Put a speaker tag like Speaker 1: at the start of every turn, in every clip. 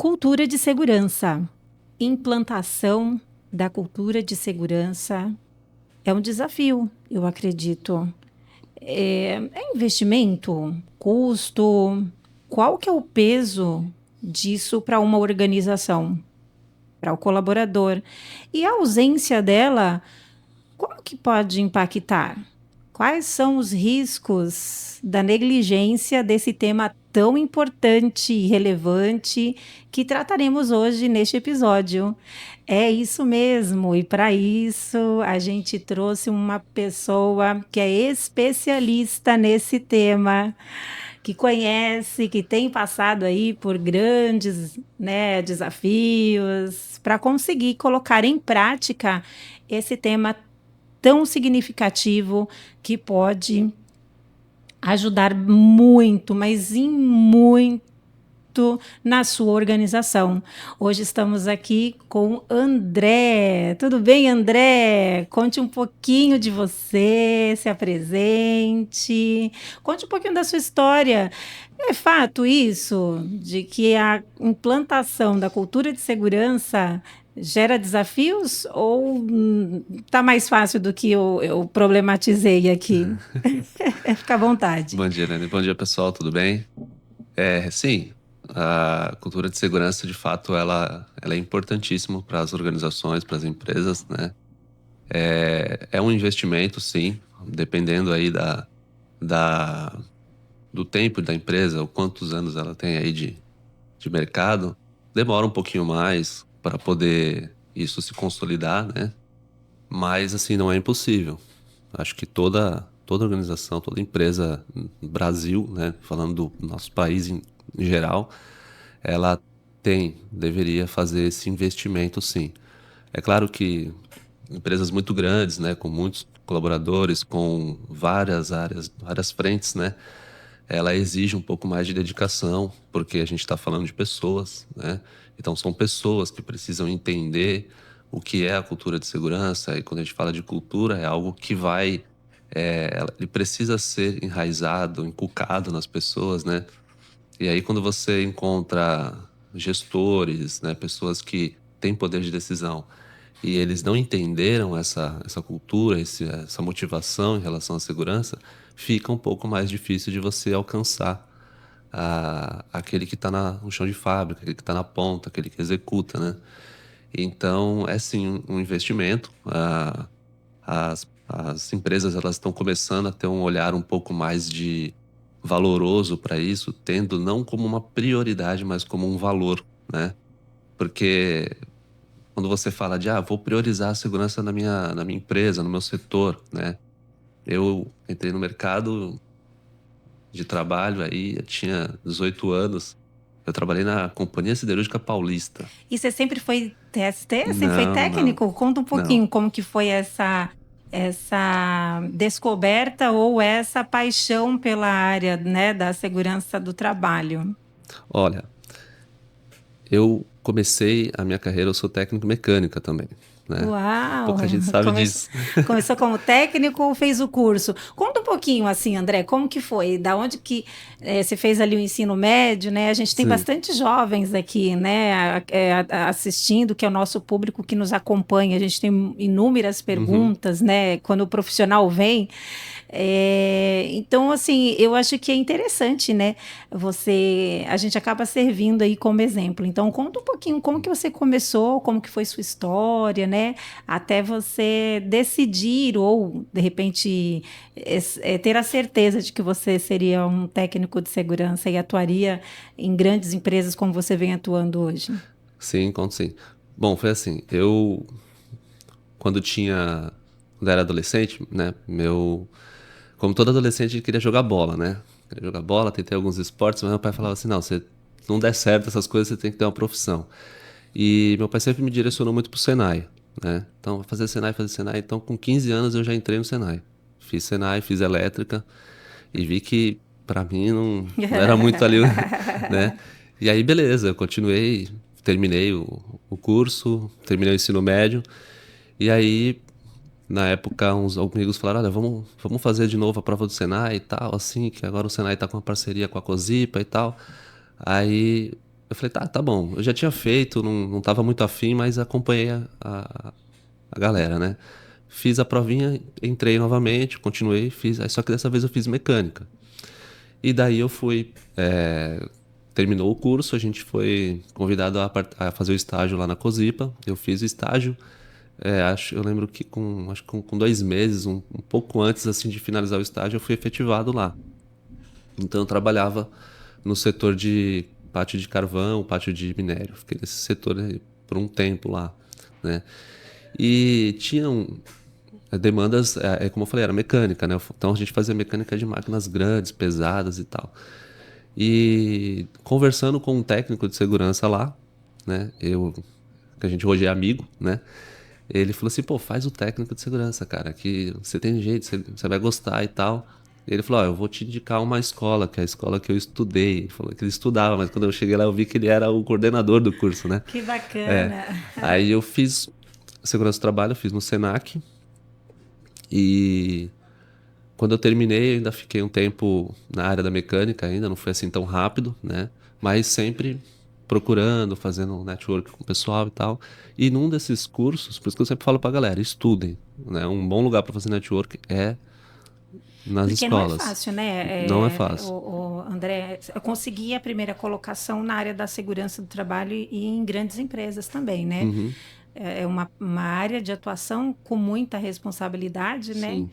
Speaker 1: Cultura de segurança. Implantação da cultura de segurança é um desafio, eu acredito. É investimento, custo? Qual que é o peso disso para uma organização, para o colaborador? E a ausência dela, como que pode impactar? Quais são os riscos da negligência desse tema tão importante e relevante que trataremos hoje neste episódio? É isso mesmo, e para isso a gente trouxe uma pessoa que é especialista nesse tema, que conhece, que tem passado aí por grandes, né, desafios para conseguir colocar em prática esse tema tão significativo que pode ajudar muito, mas em muito na sua organização. Hoje estamos aqui com André. Tudo bem, André? Conte um pouquinho de você, se apresente, conte um pouquinho da sua história. É fato isso, de que a implantação da cultura de segurança gera desafios ou tá mais fácil do que eu problematizei aqui? Fica à vontade.
Speaker 2: Bom dia, Nani. Bom dia, pessoal. Tudo bem? Sim, a cultura de segurança, de fato, ela é importantíssima para as organizações, para as empresas, né? É um investimento, sim, dependendo aí da, do tempo da empresa, ou quantos anos ela tem aí de mercado. Demora um pouquinho mais para poder isso se consolidar, né? Mas, assim, não é impossível. Acho que toda organização, toda empresa no Brasil, né, falando do nosso país em geral, ela deveria fazer esse investimento, sim. É claro que empresas muito grandes, né, com muitos colaboradores, com várias áreas, várias frentes, né, ela exige um pouco mais de dedicação, porque a gente está falando de pessoas, né? Então são pessoas que precisam entender o que é a cultura de segurança, e quando a gente fala de cultura, é algo que ele precisa ser enraizado, inculcado nas pessoas, né? E aí quando você encontra gestores, né, pessoas que têm poder de decisão, e eles não entenderam essa cultura, essa motivação em relação à segurança, fica um pouco mais difícil de você alcançar aquele que está no chão de fábrica, aquele que está na ponta, aquele que executa, né? Então, é sim um investimento. As empresas elas estão começando a ter um olhar um pouco mais de valoroso para isso, tendo não como uma prioridade, mas como um valor, né? Porque quando você fala de, vou priorizar a segurança na minha empresa, no meu setor, né? Eu entrei no mercado de trabalho aí, eu tinha 18 anos. Eu trabalhei na Companhia Siderúrgica Paulista.
Speaker 1: E você sempre foi TST? Sempre foi
Speaker 2: Não, não,
Speaker 1: técnico? Conta um
Speaker 2: não.
Speaker 1: pouquinho como que foi essa descoberta ou essa paixão pela área, né, da segurança do trabalho.
Speaker 2: Olha, eu comecei a minha carreira, eu sou técnico mecânica também, né?
Speaker 1: Uau!
Speaker 2: Pouca gente sabe
Speaker 1: Começou,
Speaker 2: disso.
Speaker 1: começou como técnico ou fez o curso? Conta um pouquinho assim, André, como que foi? Da onde que você fez ali o ensino médio, né? A gente tem
Speaker 2: Sim.
Speaker 1: bastante jovens aqui, né, assistindo, que é o nosso público que nos acompanha. A gente tem inúmeras
Speaker 2: Uhum.
Speaker 1: perguntas, né? Quando o profissional vem. Então, assim, eu acho que é interessante, né? A gente acaba servindo aí como exemplo. Então, conta um pouquinho como que você começou, como que foi sua história, né? Até você decidir ou, de repente, ter a certeza de que você seria um técnico de segurança e atuaria em grandes empresas como você vem atuando hoje.
Speaker 2: Sim, conto sim. Bom, foi assim, quando era adolescente, né, como todo adolescente, eu queria jogar bola, né? Queria jogar bola, tentei alguns esportes, mas meu pai falava assim, não, se não der certo essas coisas, você tem que ter uma profissão. E meu pai sempre me direcionou muito pro Senai, né? Então, fazer Senai. Então, com 15 anos, eu já entrei no Senai. Fiz Senai, fiz elétrica, e vi que pra mim não era muito ali, né? E aí, beleza, eu continuei, terminei o curso, terminei o ensino médio, e aí, na época, uns amigos falaram, olha, vamos fazer de novo a prova do Senai e tal, assim, que agora o Senai tá com uma parceria com a Cozipa e tal. Aí Eu falei, tá bom. Eu já tinha feito, não tava muito afim, mas acompanhei a galera, né? Fiz a provinha, entrei novamente, continuei, fiz. Aí só que dessa vez eu fiz mecânica. E daí eu fui. Terminou o curso, a gente foi convidado a fazer o estágio lá na Cosipa. Eu fiz o estágio. Eu lembro que com 2 meses, um pouco antes assim de finalizar o estágio, eu fui efetivado lá. Então eu trabalhava no setor de pátio de carvão, pátio de minério. Fiquei nesse setor aí por um tempo lá, né? E tinham demandas, como eu falei, era mecânica, né? Então a gente fazia mecânica de máquinas grandes, pesadas e tal. E conversando com um técnico de segurança lá, né? Que a gente hoje é amigo, né? Ele falou assim, pô, faz o técnico de segurança, cara, que você tem jeito, você vai gostar e tal. E ele falou, ó, eu vou te indicar uma escola, que é a escola que eu estudei. Ele falou que ele estudava, mas quando eu cheguei lá eu vi que ele era o coordenador do curso, né?
Speaker 1: Que
Speaker 2: É.
Speaker 1: bacana.
Speaker 2: Aí eu fiz segurança do trabalho, eu fiz no Senac. E quando eu terminei, eu ainda fiquei um tempo na área da mecânica ainda, não foi assim tão rápido, né? Mas sempre procurando, fazendo um network com o pessoal e tal. E num desses cursos, por isso que eu sempre falo pra galera, estudem, né? Um bom lugar para fazer network é nas
Speaker 1: Porque não é
Speaker 2: escolas.
Speaker 1: fácil, né,
Speaker 2: Não é fácil.
Speaker 1: André? Eu consegui a primeira colocação na área da segurança do trabalho e em grandes empresas também, né?
Speaker 2: Uhum,
Speaker 1: É uma área de atuação com muita responsabilidade, né?
Speaker 2: sim,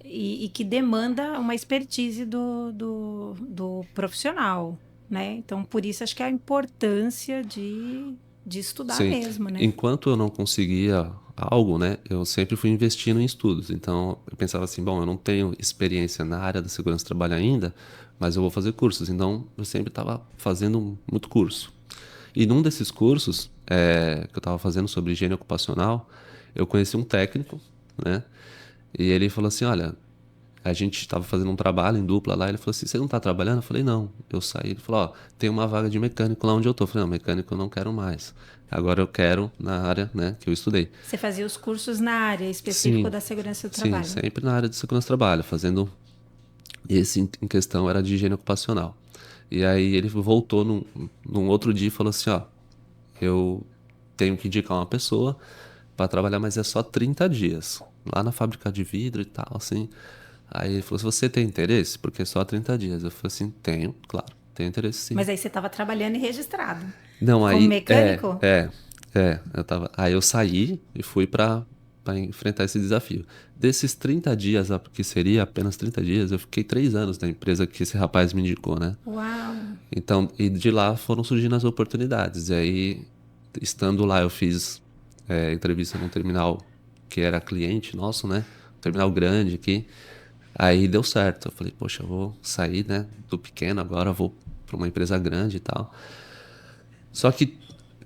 Speaker 1: E que demanda uma expertise do profissional, né? Então, por isso, acho que a importância de estudar
Speaker 2: sim.
Speaker 1: mesmo, né?
Speaker 2: Enquanto eu não conseguia algo, né? Eu sempre fui investindo em estudos. Então, eu pensava assim, bom, eu não tenho experiência na área da segurança do trabalho ainda, mas eu vou fazer cursos. Então, eu sempre estava fazendo muito curso. E num desses cursos que eu estava fazendo sobre higiene ocupacional, eu conheci um técnico, né? E ele falou assim, olha, a gente estava fazendo um trabalho em dupla lá, ele falou assim, você não está trabalhando? Eu falei, não. Eu saí, ele falou, ó, tem uma vaga de mecânico lá onde eu tô. Eu falei, não, mecânico eu não quero mais. Agora eu quero na área, né, que eu estudei.
Speaker 1: Você fazia os cursos na área específica
Speaker 2: Sim,
Speaker 1: da segurança do
Speaker 2: sim,
Speaker 1: trabalho.
Speaker 2: sempre na área de segurança do trabalho, fazendo. E esse em questão era de higiene ocupacional. E aí ele voltou num outro dia e falou assim, ó, eu tenho que indicar uma pessoa para trabalhar, mas é só 30 dias. Lá na fábrica de vidro e tal, assim. Aí ele falou, se você tem interesse, porque é só 30 dias. Eu falei assim, tenho, claro, tenho interesse sim.
Speaker 1: Mas aí você estava trabalhando e registrado.
Speaker 2: Não,
Speaker 1: Como
Speaker 2: aí,
Speaker 1: mecânico?
Speaker 2: aí eu saí e fui para enfrentar esse desafio. Desses 30 dias, que seria apenas 30 dias, eu fiquei 3 anos na empresa que esse rapaz me indicou, né?
Speaker 1: Uau!
Speaker 2: Então, e de lá foram surgindo as oportunidades. E aí, estando lá, eu fiz entrevista num terminal que era cliente nosso, né? Um terminal grande aqui. Aí deu certo. Eu falei, poxa, eu vou sair, né, do pequeno agora, eu vou para uma empresa grande e tal. Só que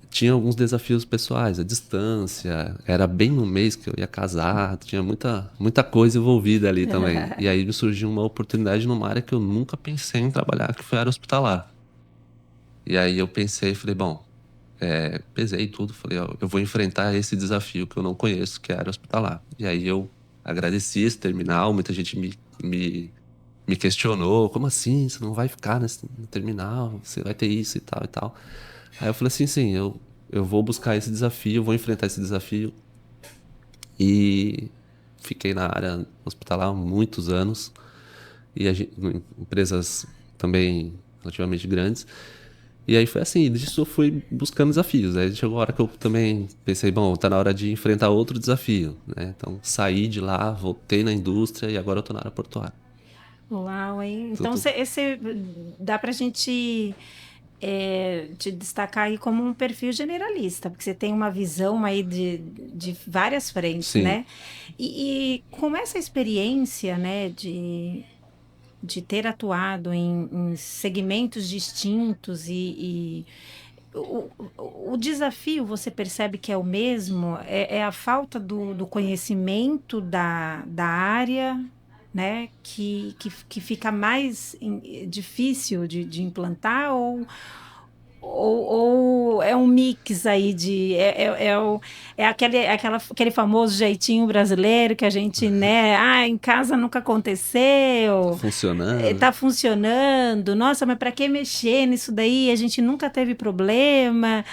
Speaker 2: tinha alguns desafios pessoais, a distância, era bem no mês que eu ia casar, tinha muita coisa envolvida ali também. E aí me surgiu uma oportunidade numa área que eu nunca pensei em trabalhar, que foi a área hospitalar. E aí eu pensei, falei, bom, pesei tudo, falei, ó, eu vou enfrentar esse desafio que eu não conheço, que é a área hospitalar. E aí eu agradeci esse terminal, muita gente me questionou, como assim, você não vai ficar no terminal, você vai ter isso e tal e tal. Aí eu falei assim, sim, eu vou buscar esse desafio, vou enfrentar esse desafio. E fiquei na área hospitalar há muitos anos, e em empresas também relativamente grandes. E aí foi assim, disso eu fui buscando desafios. Aí chegou a hora que eu também pensei, bom, tá na hora de enfrentar outro desafio, né? Então saí de lá, voltei na indústria e agora eu tô na área portuária.
Speaker 1: Uau, hein? Então,
Speaker 2: Tudo.
Speaker 1: esse dá para a gente te destacar aí como um perfil generalista, porque você tem uma visão aí de várias frentes,
Speaker 2: Sim,
Speaker 1: né? E com essa experiência, né, de ter atuado em segmentos distintos e o desafio, você percebe que é o mesmo? É a falta do conhecimento da área, né? Que fica mais difícil de implantar? ou é um mix aí de... aquele famoso jeitinho brasileiro que a gente, né? Ah, em casa nunca
Speaker 2: Tá
Speaker 1: aconteceu,
Speaker 2: funcionando.
Speaker 1: tá funcionando. Nossa, mas para que mexer nisso daí? A gente nunca teve problema.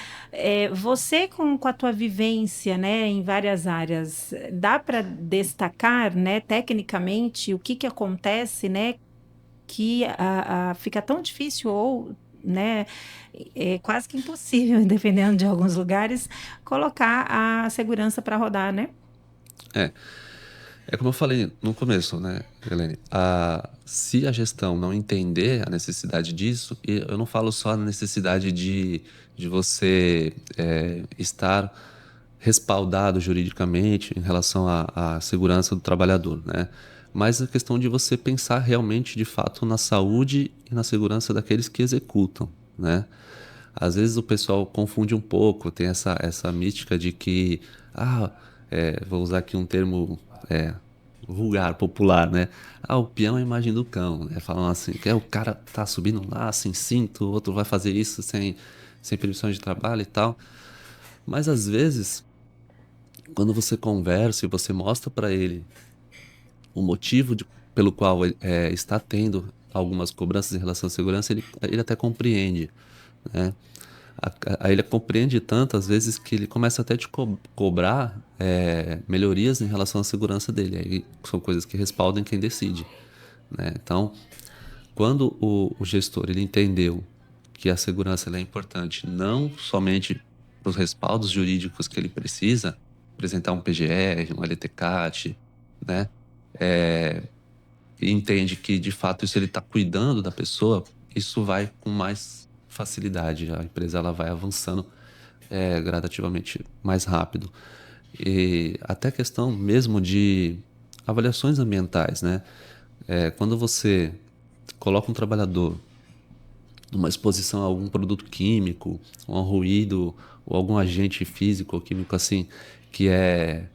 Speaker 1: Você com a tua vivência, né, em várias áreas, dá para destacar, né, tecnicamente, o que acontece, né, que fica tão difícil ou, né, é quase que impossível, dependendo de alguns lugares, colocar a segurança para rodar, né?
Speaker 2: É, é como eu falei no começo, né, Helene? Se a gestão não entender a necessidade disso, e eu não falo só a necessidade de você estar respaldado juridicamente em relação à segurança do trabalhador, né? Mas a questão de você pensar realmente, de fato, na saúde e na segurança daqueles que executam, né? Às vezes o pessoal confunde um pouco, tem essa mística de que, vou usar aqui um termo é, vulgar, popular, né? O peão é a imagem do cão, né? Falam assim, que o cara tá subindo lá sem cinto, o outro vai fazer isso sem permissão de trabalho e tal. Mas às vezes, quando você conversa e você mostra para ele o motivo pelo qual ele está tendo algumas cobranças em relação à segurança, ele até compreende, né? Aí ele compreende tanto, às vezes, que ele começa até a te cobrar melhorias em relação à segurança dele. Aí são coisas que respaldam quem decide, né? Então, quando o gestor ele entendeu que a segurança ela é importante não somente para os respaldos jurídicos que ele precisa, apresentar um PGR, um LTCAT, né? E entende que, de fato, isso ele está cuidando da pessoa, isso vai com mais facilidade. A empresa ela vai avançando gradativamente mais rápido. E até a questão mesmo de avaliações ambientais, né? Quando você coloca um trabalhador numa exposição a algum produto químico, ou a um ruído, ou algum agente físico ou químico assim, que é,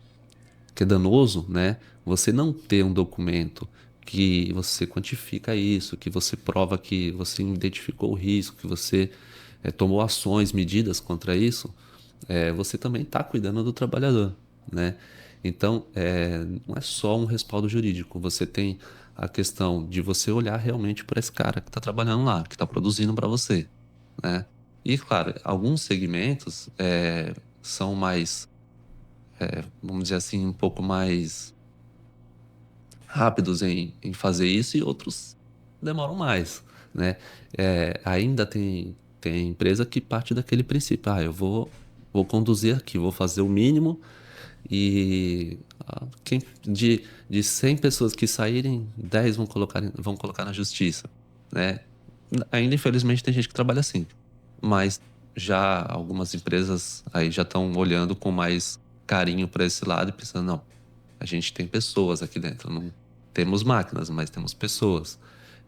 Speaker 2: que é danoso, né? Você não ter um documento que você quantifica isso, que você prova que você identificou o risco, que você tomou ações, medidas contra isso, você também está cuidando do trabalhador, né? Então, não é só um respaldo jurídico, você tem a questão de você olhar realmente para esse cara que está trabalhando lá, que está produzindo para você, né? E, claro, alguns segmentos são mais, vamos dizer assim, um pouco mais rápidos em fazer isso e outros demoram mais, né? Ainda tem empresa que parte daquele princípio, eu vou conduzir aqui, vou fazer o mínimo e de 100 pessoas que saírem, 10 vão colocar na justiça, né? Ainda, infelizmente, tem gente que trabalha assim, mas já algumas empresas aí já estão olhando com mais carinho para esse lado e pensando, não, a gente tem pessoas aqui dentro, não temos máquinas, mas temos pessoas.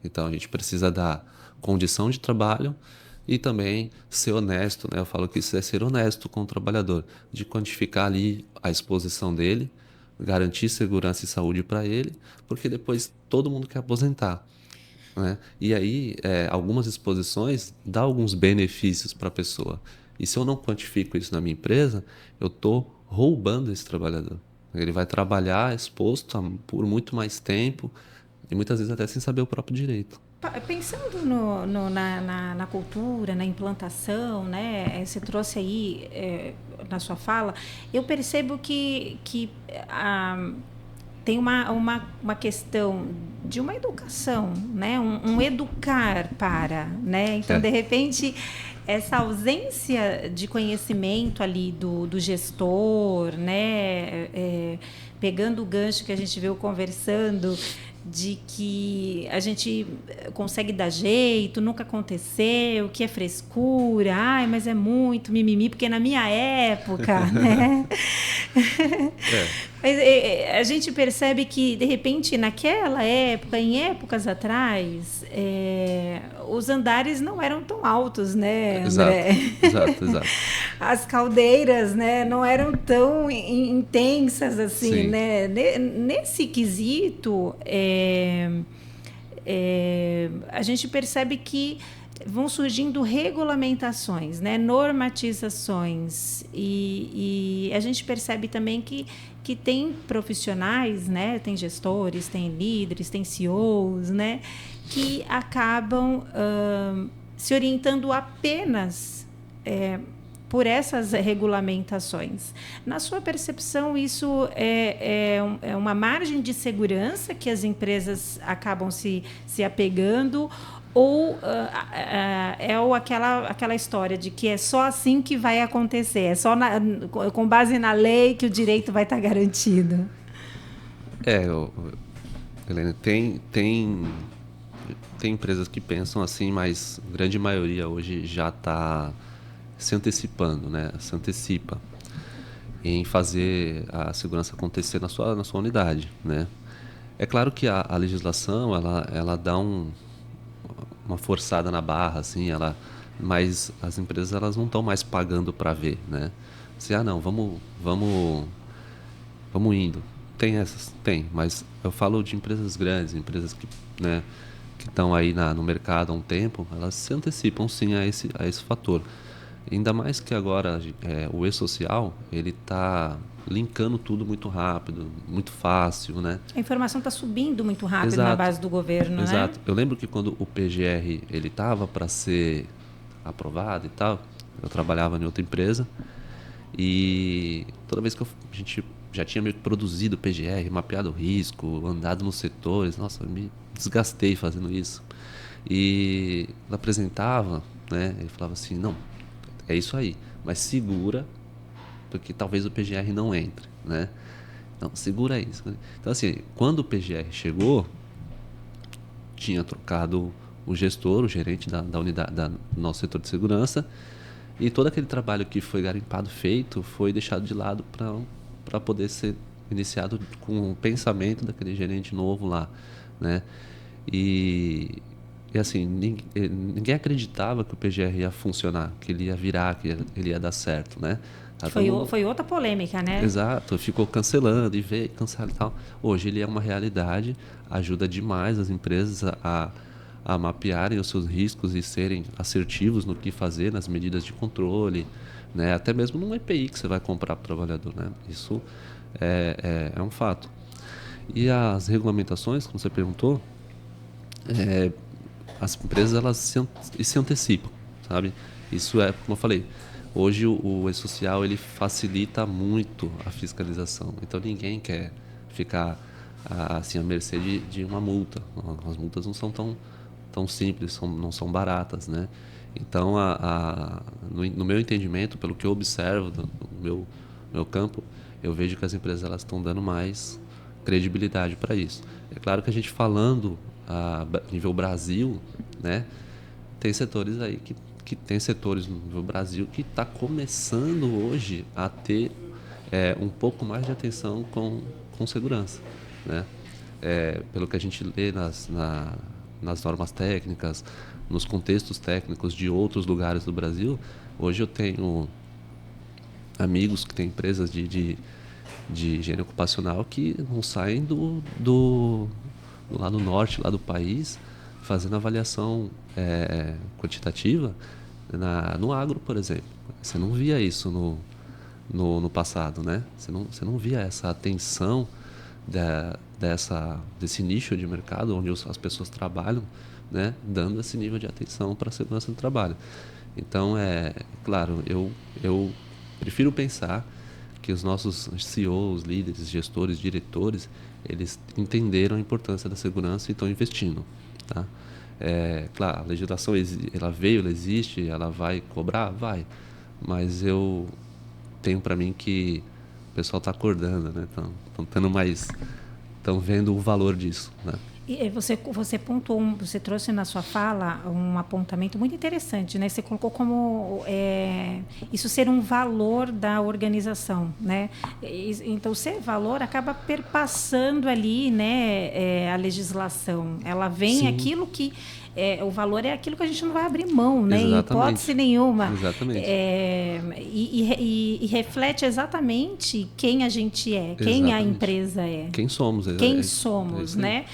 Speaker 2: Então a gente precisa dar condição de trabalho e também ser honesto, né? Eu falo que isso é ser honesto com o trabalhador, de quantificar ali a exposição dele, garantir segurança e saúde para ele, porque depois todo mundo quer aposentar, né? E aí, algumas exposições dão alguns benefícios para a pessoa. E se eu não quantifico isso na minha empresa, eu estou roubando esse trabalhador. Ele vai trabalhar exposto por muito mais tempo e muitas vezes até sem saber o próprio direito.
Speaker 1: Pensando na cultura, na implantação, né? Você trouxe aí na sua fala, eu percebo que tem uma questão de uma educação, né? Um educar para, né? Então, de repente, essa ausência de conhecimento ali do gestor, né? Pegando o gancho que a gente veio conversando, de que a gente consegue dar jeito, nunca aconteceu, que é frescura, mas é muito mimimi, porque na minha época, né? Mas, a gente percebe que, de repente, naquela época, em épocas atrás, os andares não eram tão altos, né, André?
Speaker 2: Exato.
Speaker 1: As caldeiras, né, não eram tão intensas assim,
Speaker 2: Sim.
Speaker 1: né? Nesse quesito, a gente percebe que vão surgindo regulamentações, né, normatizações, e a gente percebe também que tem profissionais, né, tem gestores, tem líderes, tem CEOs, né, que acabam se orientando apenas por essas regulamentações. Na sua percepção, isso é uma margem de segurança que as empresas acabam se apegando, ou aquela história de que é só assim que vai acontecer, é só com base na lei que o direito vai estar garantido?
Speaker 2: Helena, tem empresas que pensam assim, mas a grande maioria hoje já está se antecipando, né? Se antecipa em fazer a segurança acontecer na sua unidade, né? É claro que a legislação ela dá uma forçada na barra, assim, mas as empresas elas não estão mais pagando para ver, né? Se não, vamos indo. Tem, mas eu falo de empresas grandes, empresas que, né, que estão aí no mercado há um tempo, elas se antecipam sim a esse fator. Ainda mais que agora o e-social, ele está linkando tudo muito rápido, muito fácil, né?
Speaker 1: A informação está subindo muito rápido. Exato. Na base do governo,
Speaker 2: Exato.
Speaker 1: né?
Speaker 2: Eu lembro que quando o PGR ele estava para ser aprovado e tal, eu trabalhava em outra empresa e toda vez que a gente já tinha meio que produzido o PGR, mapeado o risco, andado nos setores, nossa, eu me desgastei fazendo isso. E ela apresentava, né? Ele falava assim, não, é isso aí, mas segura, porque talvez o PGR não entre, né? Não, segura isso. Então, assim, quando o PGR chegou, tinha trocado o gestor, o gerente da unidade, do nosso setor de segurança, e todo aquele trabalho que foi garimpado, feito, foi deixado de lado para poder ser iniciado com o pensamento daquele gerente novo lá, né? E assim, ninguém acreditava que o PGR ia funcionar, que ele ia virar, que ele ia dar certo, né?
Speaker 1: Foi outra polêmica, né?
Speaker 2: Exato, ficou cancelando e veio, cancela e tal. Hoje ele é uma realidade, ajuda demais as empresas a mapearem os seus riscos e serem assertivos no que fazer, nas medidas de controle, né? Até mesmo num EPI que você vai comprar para o trabalhador, né? Isso é um fato. E as regulamentações, como você perguntou, as empresas elas se antecipam, sabe? Isso é, como eu falei, hoje o e-social ele facilita muito a fiscalização. Então ninguém quer ficar assim à mercê de uma multa. As multas não são tão simples, não são baratas, né? Então no meu entendimento, pelo que eu observo no meu campo, eu vejo que as empresas elas estão dando mais credibilidade para isso. É claro que a gente falando a nível Brasil, né, tem setores aí que tem setores no Brasil que está começando hoje a ter um pouco mais de atenção com segurança, né? Pelo que a gente lê nas normas técnicas, nos contextos técnicos de outros lugares do Brasil, hoje eu tenho amigos que têm empresas de higiene ocupacional que não saem do lado norte, lá do país, fazendo avaliação quantitativa no agro, por exemplo. Você não via isso no passado, né? Você não via essa atenção desse nicho de mercado onde as pessoas trabalham, né? Dando esse nível de atenção para a segurança do trabalho. Então, claro, eu prefiro pensar que os nossos CEOs, líderes, gestores, diretores, eles entenderam a importância da segurança e estão investindo, tá? Claro, a legislação ela veio, ela existe, ela vai cobrar? Vai. Mas eu tenho para mim que o pessoal está acordando, né? Estão vendo o valor disso, né?
Speaker 1: E você pontuou, você trouxe na sua fala um apontamento muito interessante, né? Você colocou como isso ser um valor da organização, né? Então, ser valor acaba perpassando ali, né, a legislação. Ela vem. Sim. Aquilo que o valor é aquilo que a gente não vai abrir mão, né? Em hipótese
Speaker 2: Exatamente.
Speaker 1: nenhuma.
Speaker 2: Exatamente.
Speaker 1: E reflete exatamente quem a gente é, quem a
Speaker 2: Exatamente.
Speaker 1: empresa é,
Speaker 2: Quem somos?
Speaker 1: quem
Speaker 2: É
Speaker 1: somos,
Speaker 2: isso aí.
Speaker 1: né?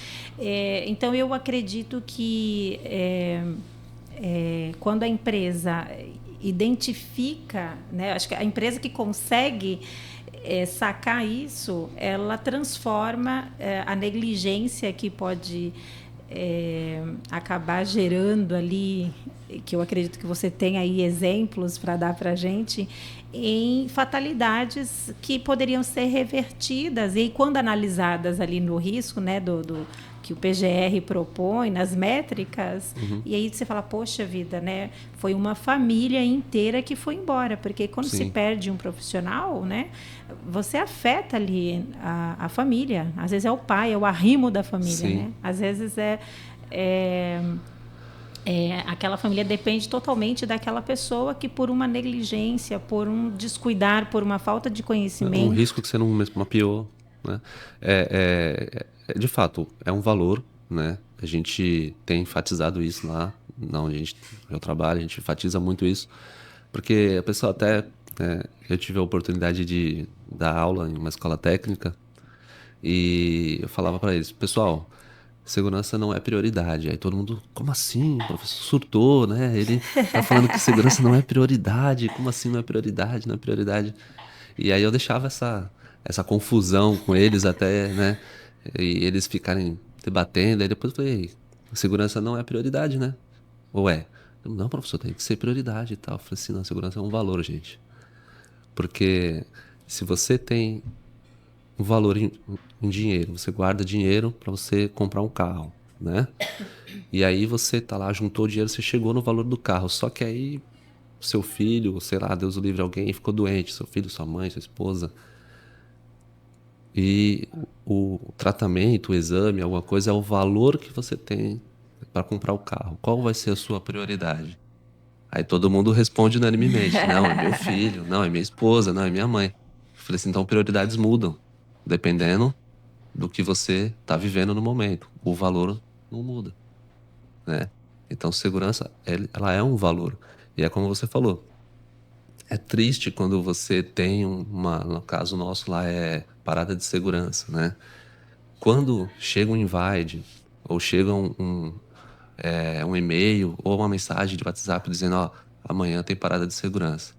Speaker 1: Então eu acredito que quando a empresa identifica, né? Acho que a empresa que consegue sacar isso, ela transforma a negligência que pode acabar gerando ali, que eu acredito que você tem aí exemplos para dar para a gente, em fatalidades que poderiam ser revertidas e quando analisadas ali no risco, né, do que o PGR propõe nas métricas,
Speaker 2: Uhum.
Speaker 1: e aí você fala, poxa vida, né, foi uma família inteira que foi embora, porque quando se
Speaker 2: Sim,
Speaker 1: perde um profissional, né, você afeta ali a família, às vezes é o pai, é o arrimo da família,
Speaker 2: sim.
Speaker 1: né, às vezes é aquela família depende totalmente daquela pessoa que por uma negligência, por um descuidar, por uma falta de
Speaker 2: Um
Speaker 1: conhecimento.
Speaker 2: risco que você não mapeou, né? De fato, é um valor, né? A gente tem enfatizado isso lá, onde eu trabalho, a gente enfatiza muito isso, porque a pessoa até, eu tive a oportunidade de dar aula em uma escola técnica e eu falava para eles, pessoal, segurança não é prioridade. Aí todo mundo, como assim? O professor surtou, né? Ele tá falando que segurança não é prioridade. Como assim não é prioridade? Não é prioridade. E aí eu deixava essa confusão com eles até, né? E eles ficarem debatendo. Aí depois eu falei, segurança não é prioridade, né? Ou é? Não, professor, tem que ser prioridade e tal. Eu falei assim, não, segurança é um valor, gente. Porque se você tem um valor em dinheiro, você guarda dinheiro para você comprar um carro, né? E aí você tá lá, juntou o dinheiro, você chegou no valor do carro. Só que aí seu filho, sei lá, Deus o livre, alguém ficou doente, seu filho, sua mãe, sua esposa. E o tratamento, o exame, alguma coisa, é o valor que você tem para comprar o carro. Qual vai ser a sua prioridade? Aí todo mundo responde unanimemente: não, é meu filho, não, é minha esposa, não, é minha mãe. Eu falei assim: então prioridades mudam, dependendo do que você está vivendo no momento. O valor não muda, né? Então segurança, ela é um valor. E é como você falou, é triste quando você tem no caso nosso lá é parada de segurança, né? Quando chega um invite ou chega um e-mail ou uma mensagem de WhatsApp dizendo, ó, amanhã tem parada de segurança.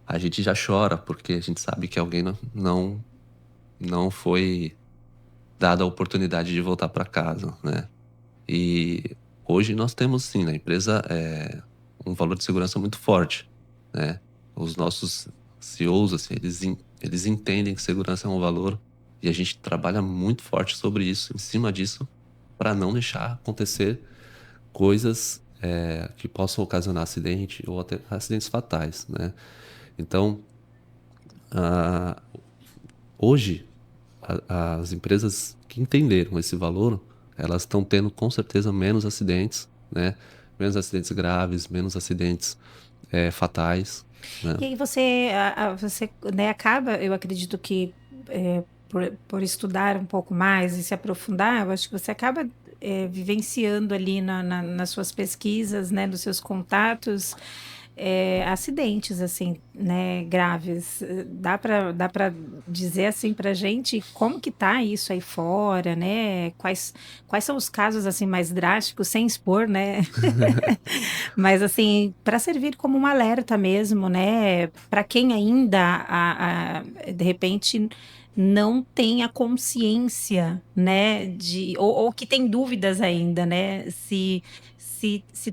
Speaker 2: A gente já chora porque a gente sabe que alguém não foi dada a oportunidade de voltar para casa, né? E hoje nós temos sim na empresa um valor de segurança muito forte, né? Os nossos CEOs, assim, eles entendem que segurança é um valor e a gente trabalha muito forte sobre isso, em cima disso, para não deixar acontecer coisas que possam ocasionar acidente ou até acidentes fatais, né? Então, ah, hoje, as empresas que entenderam esse valor, elas estão tendo com certeza menos acidentes, né? Menos acidentes graves, menos acidentes fatais, né?
Speaker 1: E aí você né, acaba, eu acredito que por estudar um pouco mais e se aprofundar, eu acho que você acaba vivenciando ali nas suas pesquisas, né, nos seus contatos, acidentes assim, né, graves. Dá para dizer assim para gente como que tá isso aí fora, né? Quais são os casos assim mais drásticos, sem expor, né? Mas assim, para servir como um alerta mesmo, né? Para quem ainda, de repente, não tem a consciência, né? Ou que tem dúvidas ainda, né? Se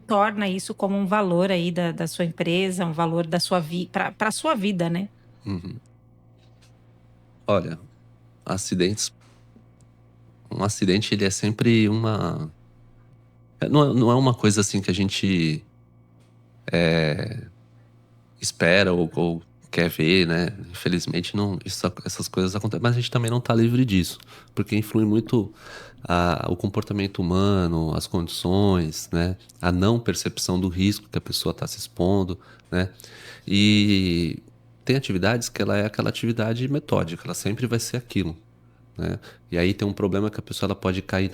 Speaker 1: torna isso como um valor aí da sua empresa, um valor da sua vida, para a sua vida, né?
Speaker 2: Uhum. Olha, acidentes, um acidente ele é sempre não é uma coisa assim que a gente espera ou quer ver, né? Infelizmente não, essas coisas acontecem, mas a gente também não está livre disso, porque influi muito o comportamento humano, as condições, né? A não percepção do risco que a pessoa está se expondo, né? E tem atividades que ela é aquela atividade metódica, ela sempre vai ser aquilo, né? E aí tem um problema que a pessoa ela pode cair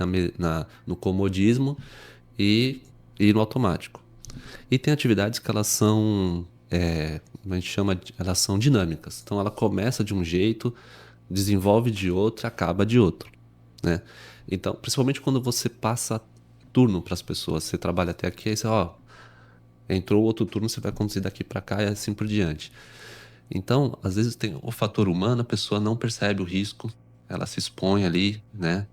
Speaker 2: no comodismo e ir no automático. E tem atividades que elas são, como a gente chama, elas são dinâmicas. Então ela começa de um jeito, desenvolve de outro e acaba de outro, né? Então, principalmente quando você passa turno para as pessoas, você trabalha até aqui, aí você, entrou outro turno, você vai conduzir daqui para cá e assim por diante. Então, às vezes tem o fator humano, a pessoa não percebe o risco, ela se expõe ali, né?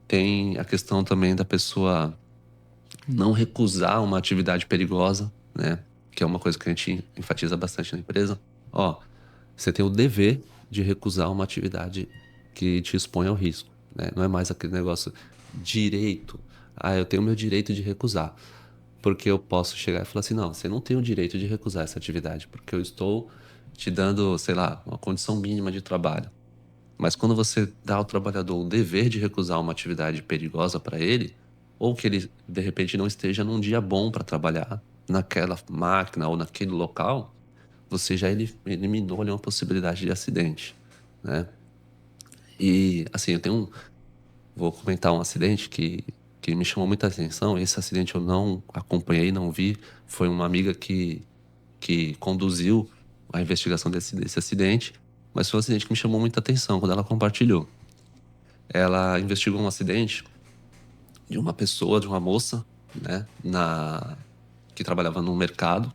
Speaker 2: Tem a questão também da pessoa não recusar uma atividade perigosa, né? Que é uma coisa que a gente enfatiza bastante na empresa. Você tem o dever de recusar uma atividade que te expõe ao risco, né? Não é mais aquele negócio direito. Eu tenho o meu direito de recusar. Porque eu posso chegar e falar assim, não, você não tem o direito de recusar essa atividade, porque eu estou te dando, sei lá, uma condição mínima de trabalho. Mas quando você dá ao trabalhador o dever de recusar uma atividade perigosa para ele, ou que ele de repente não esteja num dia bom para trabalhar naquela máquina ou naquele local, você já eliminou ali uma possibilidade de acidente, né? E assim, vou comentar um acidente que me chamou muita atenção. Esse acidente eu não acompanhei, não vi. Foi uma amiga que conduziu a investigação desse acidente, mas foi um acidente que me chamou muita atenção quando ela compartilhou. Ela investigou um acidente de uma pessoa, de uma moça, né, que trabalhava num um mercado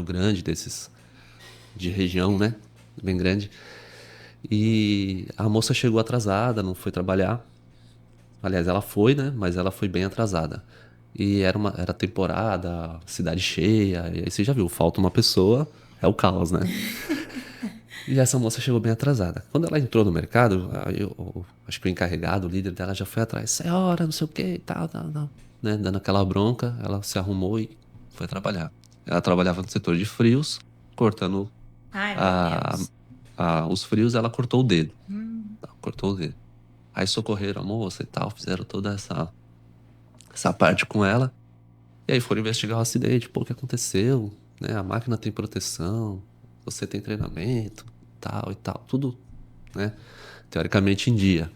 Speaker 2: grande desses, de região, né, bem grande. E a moça chegou atrasada, não foi trabalhar. Aliás, ela foi, né, mas ela foi bem atrasada. E era temporada, cidade cheia, e aí você já viu, falta uma pessoa, é o caos, né? E essa moça chegou bem atrasada. Quando ela entrou no mercado, acho que o encarregado, o líder dela, já foi atrás. Senhora, não sei o que e tal, tal, tal. Né? Dando aquela bronca, ela se arrumou e foi trabalhar. Ela trabalhava no setor de frios, cortando
Speaker 1: Ai, meu
Speaker 2: a,
Speaker 1: Deus.
Speaker 2: os frios, ela cortou o dedo. Cortou o dedo. Aí socorreram a moça e tal, fizeram toda essa parte com ela. E aí foram investigar o acidente. Pô, o que aconteceu? Né? A máquina tem proteção, você tem treinamento, tal e tal. Tudo, né? Teoricamente em dia.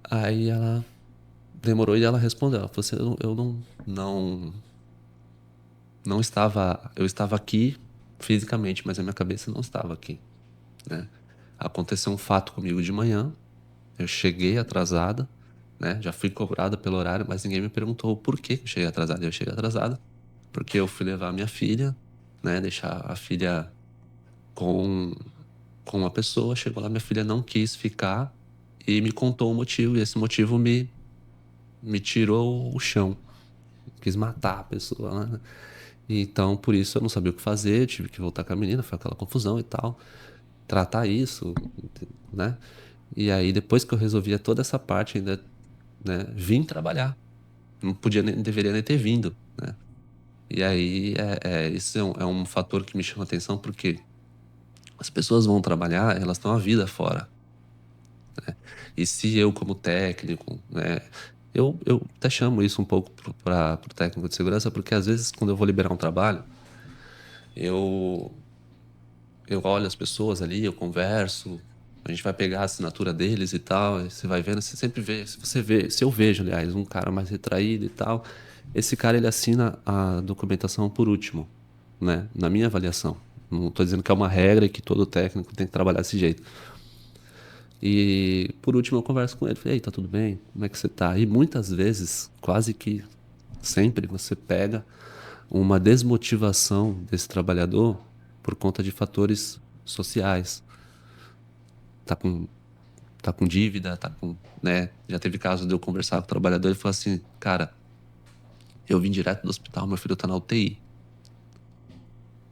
Speaker 2: Aí ela demorou e ela respondeu. Ela falou assim, eu não estava... Eu estava aqui fisicamente, mas a minha cabeça não estava aqui, né? Aconteceu um fato comigo de manhã. Eu cheguei atrasada, né? Já fui cobrada pelo horário, mas ninguém me perguntou o porquê que eu cheguei atrasada. Eu cheguei atrasada porque eu fui levar a minha filha, né? Deixar a filha com, com uma pessoa. Chegou lá, minha filha não quis ficar e me contou o motivo. E esse motivo me tirou o chão. Quis matar a pessoa, né? Então, por isso, eu não sabia o que fazer. Tive que voltar com a menina, foi aquela confusão e tal. Tratar isso, né? E aí, depois que eu resolvia toda essa parte, ainda, né, vim trabalhar. Não podia nem, deveria nem ter vindo, né? E aí, isso é um fator que me chama atenção, porque as pessoas vão trabalhar, elas têm uma vida fora. E se eu, como técnico, né? Eu até chamo isso um pouco para o técnico de segurança, porque às vezes, quando eu vou liberar um trabalho, eu, eu olho as pessoas ali, eu converso, a gente vai pegar a assinatura deles e tal, e você vai vendo, você sempre vê, se eu vejo, aliás, um cara mais retraído e tal, esse cara ele assina a documentação por último, né? Na minha avaliação. Não estou dizendo que é uma regra e que todo técnico tem que trabalhar desse jeito. E por último eu converso com ele, falei, ei, tá tudo bem? Como é que você tá? E muitas vezes, quase que sempre, você pega uma desmotivação desse trabalhador por conta de fatores sociais. Tá com, tá com dívida, tá com, né? Já teve caso de eu conversar com o trabalhador e falar assim, cara, eu vim direto do hospital, meu filho tá na UTI.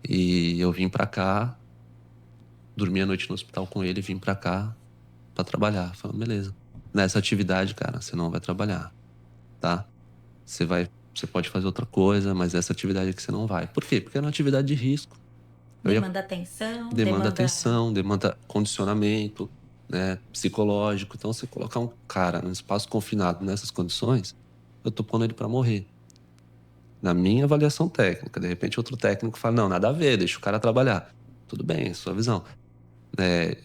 Speaker 2: E eu vim pra cá, dormi a noite no hospital com ele, vim pra cá pra trabalhar. Falei, beleza. Nessa atividade, cara, você não vai trabalhar, tá? Você pode fazer outra coisa, mas essa atividade aqui você não vai. Por quê? Porque é uma atividade de risco.
Speaker 1: Demanda atenção,
Speaker 2: Demanda
Speaker 1: demanda.
Speaker 2: atenção, demanda condicionamento, né, psicológico. Então, você colocar um cara num espaço confinado nessas condições, eu tô pondo ele para morrer. Na minha avaliação técnica. De repente, outro técnico fala, não, nada a ver, deixa o cara trabalhar. Tudo bem, é sua visão.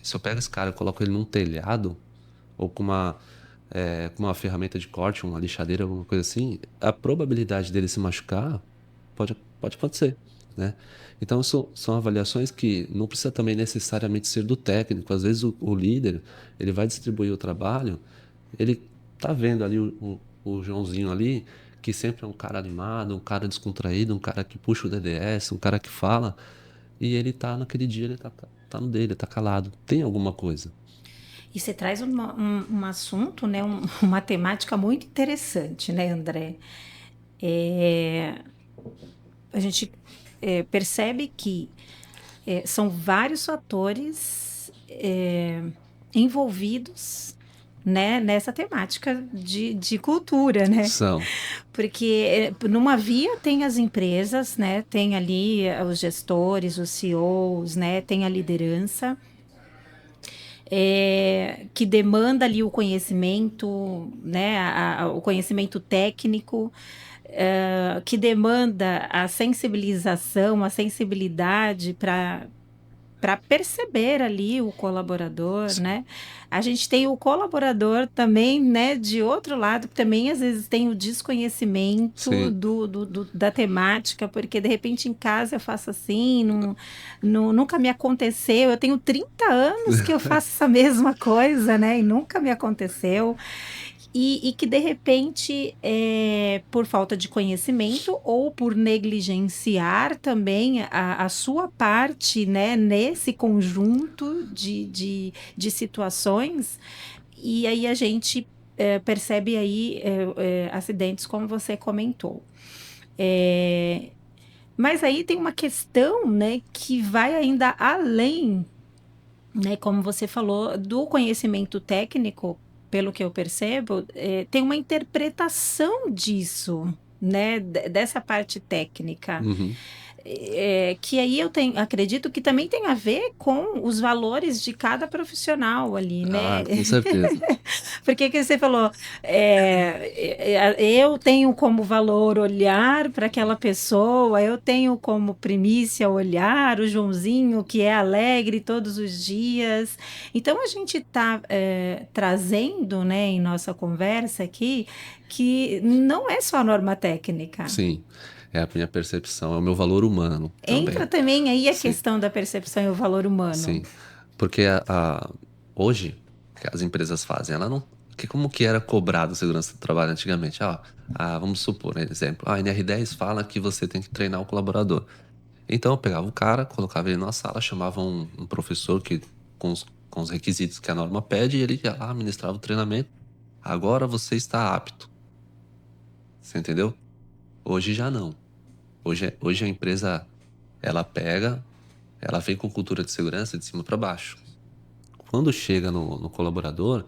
Speaker 2: Se eu pego esse cara e coloco ele num telhado, ou com uma com uma ferramenta de corte, uma lixadeira, alguma coisa assim, a probabilidade dele se machucar pode acontecer, né? Então são avaliações que não precisa também necessariamente ser do técnico. Às vezes o líder, ele vai distribuir o trabalho, ele tá vendo ali o Joãozinho ali, que sempre é um cara animado, um cara descontraído, um cara que puxa o DDS, um cara que fala, e ele tá naquele dia, ele tá no dele, tá calado. Tem alguma coisa.
Speaker 1: E você traz um assunto, né, uma temática muito interessante, né, André? É, a gente percebe que são vários fatores envolvidos, né, nessa temática de cultura, né?
Speaker 2: São.
Speaker 1: Porque numa via tem as empresas, né? Tem ali os gestores, os CEOs, né? Tem a liderança, que demanda ali o conhecimento, né? O conhecimento técnico, que demanda a sensibilização, a sensibilidade para perceber ali o colaborador, né? A gente tem o colaborador também, né, de outro lado, que também às vezes tem o desconhecimento
Speaker 2: Sim.
Speaker 1: da temática, porque de repente em casa eu faço assim, nunca me aconteceu. Eu tenho 30 anos que eu faço essa mesma coisa, né, e nunca me aconteceu. E que de repente, por falta de conhecimento ou por negligenciar também a sua parte, né, nesse conjunto de situações, e aí a gente percebe aí acidentes como você comentou. É, mas aí tem uma questão, né, que vai ainda além, né, como você falou, do conhecimento técnico, pelo que eu percebo, tem uma interpretação disso, né, dessa parte técnica.
Speaker 2: Uhum.
Speaker 1: Que aí acredito que também tem a ver com os valores de cada profissional ali, né?
Speaker 2: Ah, com certeza.
Speaker 1: Porque que você falou, eu tenho como valor olhar para aquela pessoa, eu tenho como primícia olhar o Joãozinho que é alegre todos os dias. Então a gente está trazendo, né, em nossa conversa aqui, que não é só a norma técnica.
Speaker 2: Sim. É a minha percepção, é o meu valor humano
Speaker 1: Entra
Speaker 2: também.
Speaker 1: também aí a
Speaker 2: Sim.
Speaker 1: questão da percepção e o valor humano.
Speaker 2: Sim, porque hoje o que as empresas fazem, ela não, como que era cobrado segurança do trabalho antigamente? Vamos supor, né, exemplo, a NR10 fala que você tem que treinar o colaborador. Então eu pegava o cara, colocava ele numa sala, chamava um professor com os requisitos que a norma pede e ele ia lá, ministrava o treinamento. Agora você está apto. Você entendeu? Hoje já não. Hoje a empresa, ela pega, ela vem com cultura de segurança de cima para baixo. Quando chega no colaborador,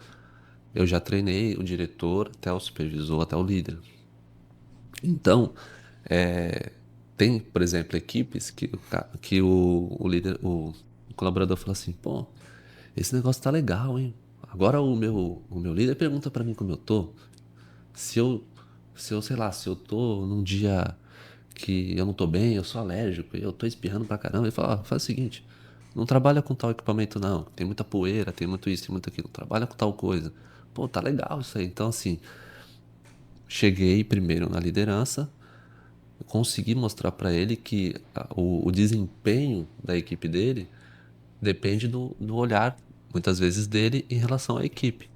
Speaker 2: eu já treinei o diretor, até o supervisor, até o líder. Então, tem, por exemplo, equipes que o líder, o colaborador fala assim, pô, esse negócio tá legal, hein? Agora o meu líder pergunta pra mim como eu tô. Se eu, sei lá, se eu tô num dia que eu não tô bem, eu sou alérgico, eu tô espirrando pra caramba, ele fala, faz o seguinte, não trabalha com tal equipamento não, tem muita poeira, tem muito isso, tem muito aquilo, trabalha com tal coisa. Pô, tá legal isso aí. Então, assim, cheguei primeiro na liderança, consegui mostrar pra ele que o desempenho da equipe dele depende do olhar, muitas vezes, dele em relação à equipe,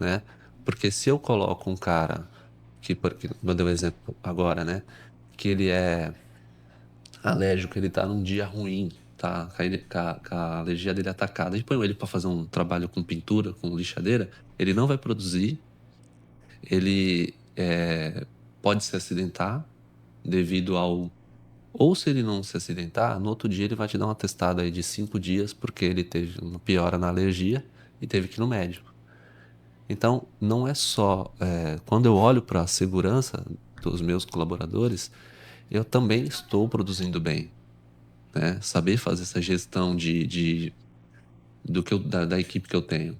Speaker 2: né? Porque se eu coloco um cara porque vou dar um exemplo agora, né? Que ele é alérgico, ele tá num dia ruim, tá com a alergia dele atacada, e põe ele para fazer um trabalho com pintura, com lixadeira, ele não vai produzir, ele pode se acidentar devido ao. Ou se ele não se acidentar, no outro dia ele vai te dar um atestado aí de 5 dias porque ele teve uma piora na alergia e teve que ir no médico. Então, não é só. Quando eu olho para a segurança dos meus colaboradores, eu também estou produzindo bem, né? Saber fazer essa gestão da equipe que eu tenho.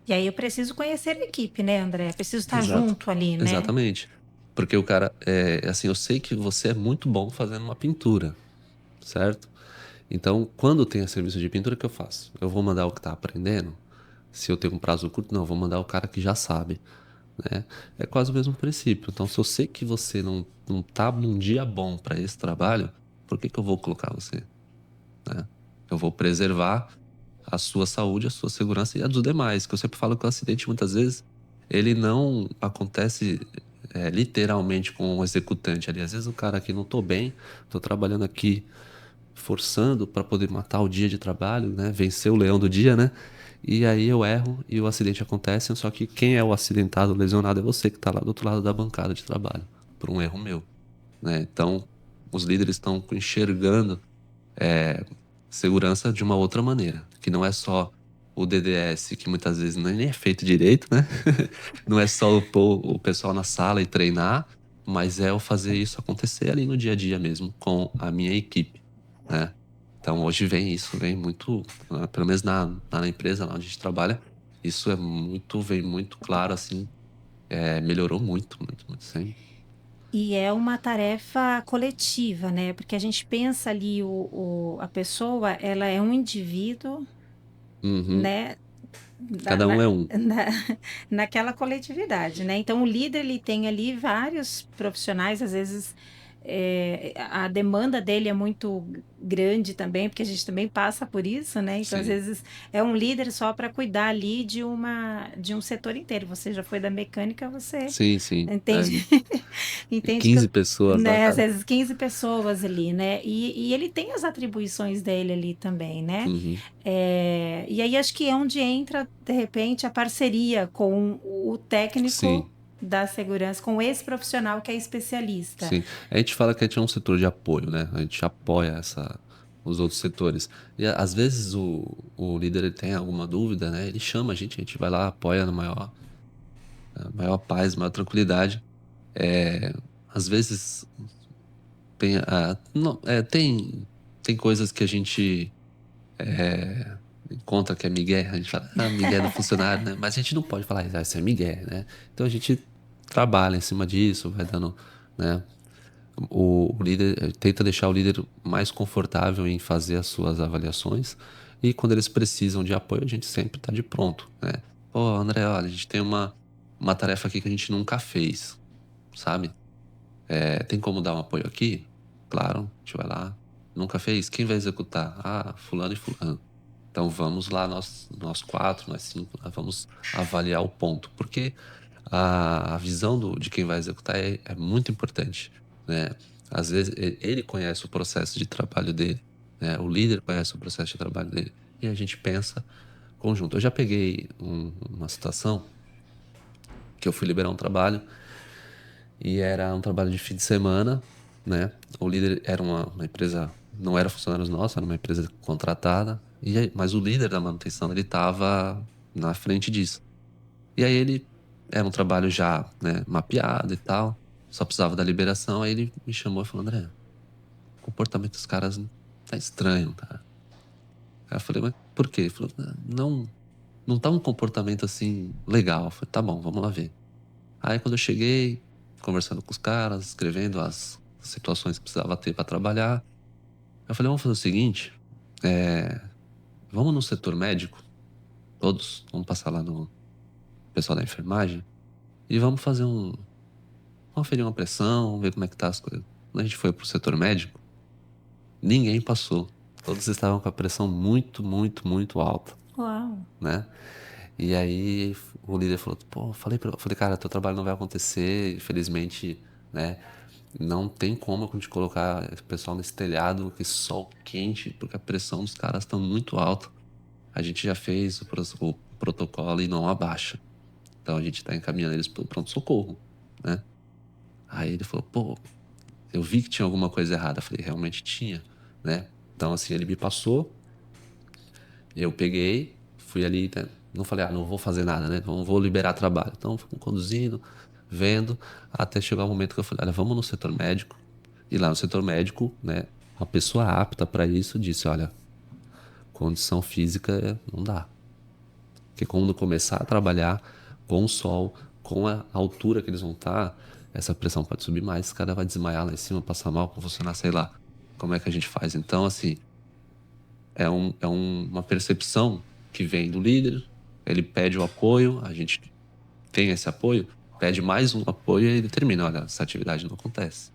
Speaker 1: E aí eu preciso conhecer a equipe, né, André? Preciso estar
Speaker 2: Exato.
Speaker 1: junto ali, né?
Speaker 2: Exatamente. Porque o cara, assim, eu sei que você é muito bom fazendo uma pintura, certo? Então, quando tem serviço de pintura, o que eu faço? Eu vou mandar o que está aprendendo. Se eu tenho um prazo curto, não, eu vou mandar o cara que já sabe. né? É quase o mesmo princípio. Então, se eu sei que você não tá num dia bom para esse trabalho, por que que eu vou colocar você, né? Eu vou preservar a sua saúde, a sua segurança e a dos demais. Que eu sempre falo que o acidente, muitas vezes, ele não acontece literalmente com o executante ali. Às vezes o cara aqui não tô bem, tô trabalhando aqui forçando para poder matar o dia de trabalho, né? Vencer o leão do dia, né? E aí eu erro e o acidente acontece, só que quem é o acidentado, o lesionado é você que está lá do outro lado da bancada de trabalho, por um erro meu, né? Então, os líderes estão enxergando segurança de uma outra maneira, que não é só o DDS, que muitas vezes nem é feito direito, né? Não é só pôr o pessoal na sala e treinar, mas é o fazer isso acontecer ali no dia a dia mesmo, com a minha equipe, né? Então hoje vem isso, vem muito, pelo menos na empresa lá onde a gente trabalha, isso vem muito claro, assim, melhorou muito, muito, muito, sim.
Speaker 1: E é uma tarefa coletiva, né? Porque a gente pensa ali, a pessoa, ela é um indivíduo,
Speaker 2: Uhum.
Speaker 1: né? Na,
Speaker 2: Cada um
Speaker 1: na-
Speaker 2: é um.
Speaker 1: na- naquela coletividade, né? Então, o líder, ele tem ali vários profissionais, às vezes a demanda dele é muito grande também, porque a gente também passa por isso, né? Então, às
Speaker 2: Sim,
Speaker 1: vezes, é um líder só para cuidar ali de um setor inteiro. Você já foi da mecânica, você
Speaker 2: sim, sim.
Speaker 1: entende, entende que
Speaker 2: 15 pessoas lá,
Speaker 1: né, às
Speaker 2: cara.
Speaker 1: vezes 15 pessoas ali, né? E ele tem as atribuições dele ali também, né?
Speaker 2: Uhum.
Speaker 1: E aí acho que é onde entra, de repente, a parceria com o técnico
Speaker 2: Sim,
Speaker 1: da segurança, com esse profissional que é especialista.
Speaker 2: sim. A gente fala que a gente é um setor de apoio, né? A gente apoia os outros setores. E às vezes o líder ele tem alguma dúvida, né? Ele chama a gente vai lá, apoia na maior paz, maior tranquilidade. É, às vezes tem, não, tem coisas que a gente encontra que é migué, a gente fala, migué do funcionário, né? Mas a gente não pode falar, isso é migué, né? Então a gente trabalha em cima disso, vai dando, né? O líder tenta deixar o líder mais confortável em fazer as suas avaliações e quando eles precisam de apoio, a gente sempre está de pronto, né? Pô, André, olha, a gente tem uma tarefa aqui que a gente nunca fez, sabe? Tem como dar um apoio aqui? Claro, a gente vai lá. Nunca fez? Quem vai executar? Ah, fulano e fulano. Então vamos lá, nós quatro, nós cinco, lá, vamos avaliar o ponto. Porque a visão de quem vai executar é muito importante, né? Às vezes ele conhece o processo de trabalho dele, né? O líder conhece o processo de trabalho dele. E a gente pensa conjunto. Eu já peguei uma situação que eu fui liberar um trabalho e era um trabalho de fim de semana, né? O líder era uma empresa, não era funcionários nossos, era uma empresa contratada, mas o líder da manutenção, ele estava na frente disso. E aí ele era um trabalho já, né, mapeado e tal, só precisava da liberação, aí ele me chamou e falou, André, o comportamento dos caras tá estranho, cara. Aí eu falei, mas por quê? Ele falou, não tá um comportamento assim legal. Eu falei, tá bom, vamos lá ver. Aí quando eu cheguei, conversando com os caras, escrevendo as situações que precisava ter para trabalhar, eu falei, vamos fazer o seguinte, vamos no setor médico, todos, vamos passar lá no pessoal da enfermagem e vamos vamos ferir uma pressão, ver como é que tá as coisas. Quando a gente foi pro setor médico, ninguém passou. Todos estavam com a pressão muito, muito, muito alta,
Speaker 1: Uau!
Speaker 2: né? E aí o líder falou, pô, falei, cara, teu trabalho não vai acontecer, infelizmente, né? Não tem como a gente colocar esse pessoal nesse telhado, que sol quente, porque a pressão dos caras está muito alta. A gente já fez o protocolo e não abaixa. Então a gente está encaminhando eles para o pronto-socorro, né? Aí ele falou, pô, eu vi que tinha alguma coisa errada. Eu falei, realmente tinha, né? Então assim, ele me passou, eu peguei, fui ali, né? Não falei, não vou fazer nada, né? Não vou liberar trabalho. Então fui conduzindo, vendo, até chegar o momento que eu falei, olha, vamos no setor médico. E lá no setor médico, né, a pessoa apta para isso disse, olha, condição física não dá. Porque quando começar a trabalhar com o sol, com a altura que eles vão estar, essa pressão pode subir mais, esse cara vai desmaiar lá em cima, passar mal, convulsionar, sei lá. Como é que a gente faz? Então, assim, uma percepção que vem do líder, ele pede o apoio, a gente tem esse apoio, pede mais um apoio e ele termina, olha, essa atividade não acontece.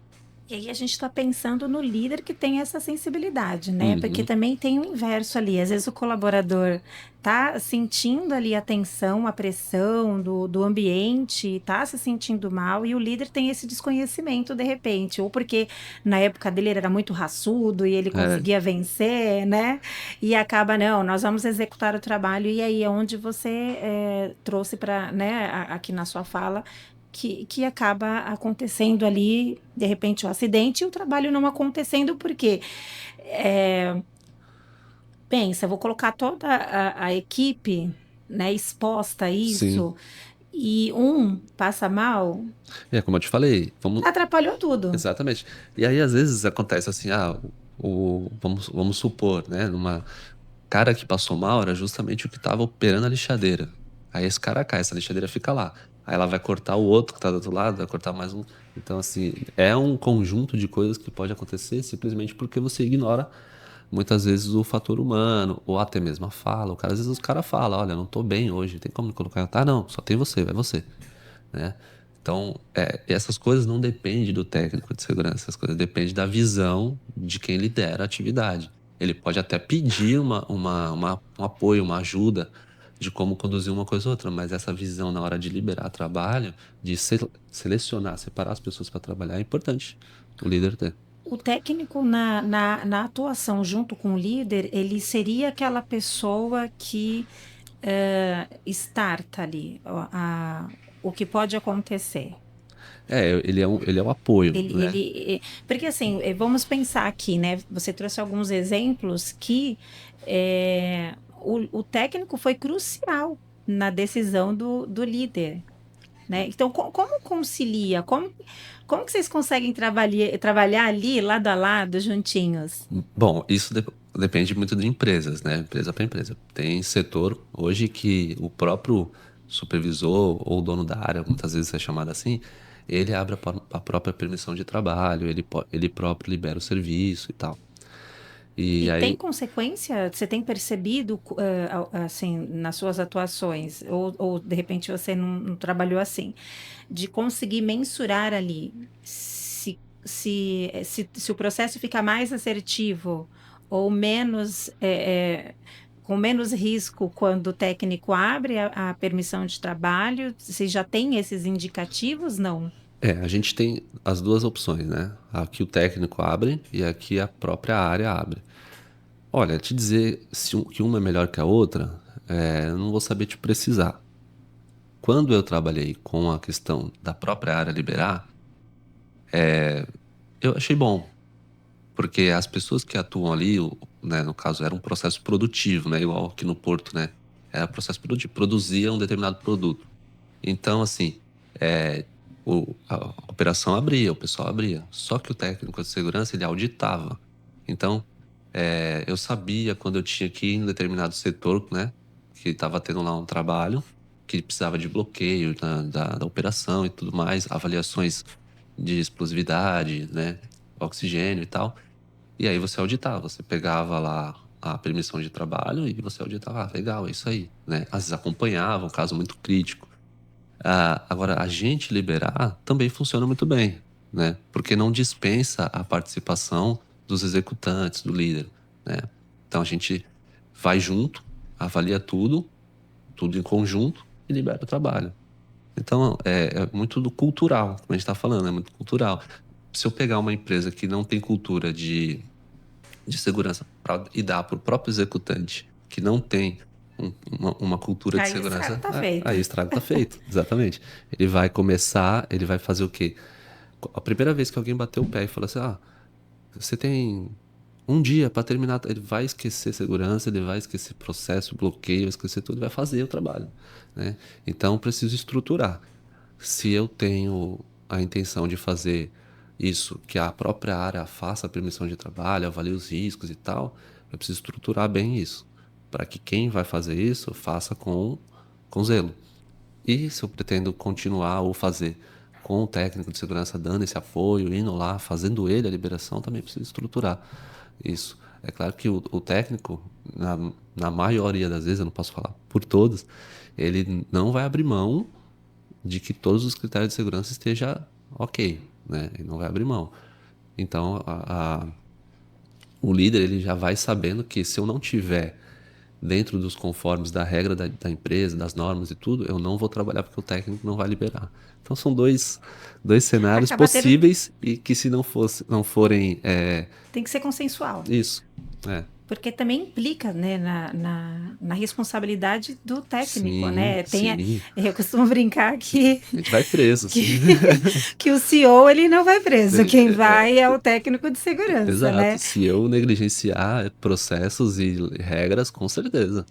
Speaker 1: E aí a gente está pensando no líder que tem essa sensibilidade, né? Porque
Speaker 2: Uhum.
Speaker 1: também tem o inverso ali. Às vezes o colaborador tá sentindo ali a tensão, a pressão do ambiente, tá se sentindo mal, e o líder tem esse desconhecimento de repente, ou porque na época dele ele era muito raçudo e ele
Speaker 2: É,
Speaker 1: conseguia vencer, né? E acaba, não, nós vamos executar o trabalho, e aí é onde você trouxe para, né, aqui na sua fala que acaba acontecendo ali, de repente, o acidente e o trabalho não acontecendo, porque pensa, vou colocar toda a equipe, né, exposta a
Speaker 2: sim.
Speaker 1: isso, e um passa mal,
Speaker 2: É como eu te falei, vamos.
Speaker 1: atrapalhou tudo.
Speaker 2: Exatamente. E aí, às vezes, acontece assim, vamos supor, né? Numa cara que passou mal era justamente o que estava operando a lixadeira. Aí esse cara cai, essa lixadeira fica lá. Aí ela vai cortar o outro que está do outro lado, vai cortar mais um. Então, assim, é um conjunto de coisas que pode acontecer simplesmente porque você ignora muitas vezes o fator humano, ou até mesmo a fala. Às vezes os caras falam, olha, não tô bem hoje, tem como me colocar? Tá, não, só tem você, vai você, né? Então, essas coisas não dependem do técnico de segurança, essas coisas dependem da visão de quem lidera a atividade. Ele pode até pedir um apoio, uma ajuda de como conduzir uma coisa ou outra, mas essa visão na hora de liberar trabalho, de selecionar, separar as pessoas para trabalhar é importante o líder ter.
Speaker 1: O técnico na atuação junto com o líder, ele seria aquela pessoa que starta ali o que pode acontecer.
Speaker 2: Ele é um apoio, né?
Speaker 1: Porque assim, vamos pensar aqui, né? Você trouxe alguns exemplos que o técnico foi crucial na decisão do líder, né? Então, como concilia? Como que vocês conseguem trabalhar ali, lado a lado, juntinhos?
Speaker 2: Bom, isso depende muito de empresas, né? Empresa para empresa. Tem setor hoje que o próprio supervisor ou dono da área, muitas vezes é chamado assim, ele abre a própria permissão de trabalho, ele próprio libera o serviço e tal. E
Speaker 1: E tem
Speaker 2: aí,
Speaker 1: consequência? Você tem percebido, assim, nas suas atuações, ou de repente você não trabalhou assim, de conseguir mensurar ali se o processo fica mais assertivo ou menos, com menos risco quando o técnico abre a permissão de trabalho? Se já tem esses indicativos? Não.
Speaker 2: a gente tem as duas opções, né? Aqui o técnico abre e aqui a própria área abre. Olha, te dizer que uma é melhor que a outra, eu não vou saber te precisar. Quando eu trabalhei com a questão da própria área liberar, eu achei bom, porque as pessoas que atuam ali, né, no caso, era um processo produtivo, né, igual aqui no Porto, né, era processo produtivo, produzia um determinado produto. Então, assim, a operação abria, o pessoal abria, só que o técnico de segurança, ele auditava. Então, eu sabia quando eu tinha que ir em um determinado setor, né, que estava tendo lá um trabalho, que precisava de bloqueio da operação e tudo mais, avaliações de explosividade, né, oxigênio e tal. E aí você auditava, você pegava lá a permissão de trabalho e você auditava, legal, é isso aí, né? Às vezes acompanhava um caso muito crítico. Agora, a gente liberar também funciona muito bem, né? Porque não dispensa a participação dos executantes, do líder, né? Então a gente vai junto, avalia tudo em conjunto e libera o trabalho. Então é muito do cultural, como a gente está falando, é muito cultural. Se eu pegar uma empresa que não tem cultura de segurança e dar para o próprio executante que não tem uma cultura de
Speaker 1: Aí o estrago
Speaker 2: segurança,
Speaker 1: tá feito.
Speaker 2: aí o estrago tá feito, exatamente. Ele vai fazer o quê? A primeira vez que alguém bateu o pé e falou assim, você tem um dia para terminar, ele vai esquecer segurança, ele vai esquecer processo, bloqueio, vai esquecer tudo, ele vai fazer o trabalho, né? Então, preciso estruturar. Se eu tenho a intenção de fazer isso, que a própria área faça a permissão de trabalho, avalie os riscos e tal, eu preciso estruturar bem isso, para que quem vai fazer isso faça com zelo. E se eu pretendo continuar ou fazer com o técnico de segurança dando esse apoio, indo lá, fazendo ele a liberação, também preciso estruturar isso. É claro que o técnico, na maioria das vezes, eu não posso falar por todos, ele não vai abrir mão de que todos os critérios de segurança estejam ok, né? E não vai abrir mão. Então, o líder ele já vai sabendo que se eu não tiver dentro dos conformes da regra da empresa, das normas e tudo, eu não vou trabalhar porque o técnico não vai liberar. Então são dois cenários
Speaker 1: Acaba tendo,
Speaker 2: possíveis e que se não forem
Speaker 1: tem que ser consensual.
Speaker 2: isso,
Speaker 1: Porque também implica, né, na responsabilidade do técnico,
Speaker 2: sim,
Speaker 1: né?
Speaker 2: sim,
Speaker 1: Eu costumo brincar que,
Speaker 2: a gente vai preso,
Speaker 1: que,
Speaker 2: sim.
Speaker 1: que o CEO ele não vai preso,
Speaker 2: Ele-
Speaker 1: quem vai é o técnico de segurança,
Speaker 2: Exato,
Speaker 1: né?
Speaker 2: se eu negligenciar processos e regras, com certeza,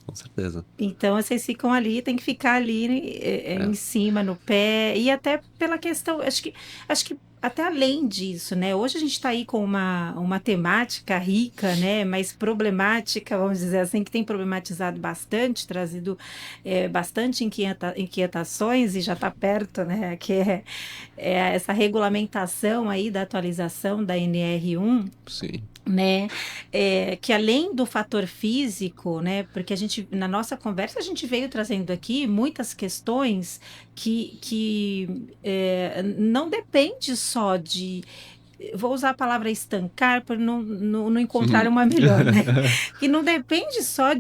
Speaker 2: com certeza.
Speaker 1: Então vocês ficam ali, tem que ficar ali
Speaker 2: É.
Speaker 1: em cima, no pé, e até pela questão, acho que até além disso, né? Hoje a gente está aí com uma temática rica, né? Mas problemática, vamos dizer assim, que tem problematizado bastante, trazido bastante inquietações e já está perto, né? Que é essa regulamentação aí da atualização da NR1,
Speaker 2: Sim.
Speaker 1: né, que além do fator físico, né, porque a gente, na nossa conversa, a gente veio trazendo aqui muitas questões que não depende só de, vou usar a palavra estancar para não encontrar uma melhor, né? Que não depende só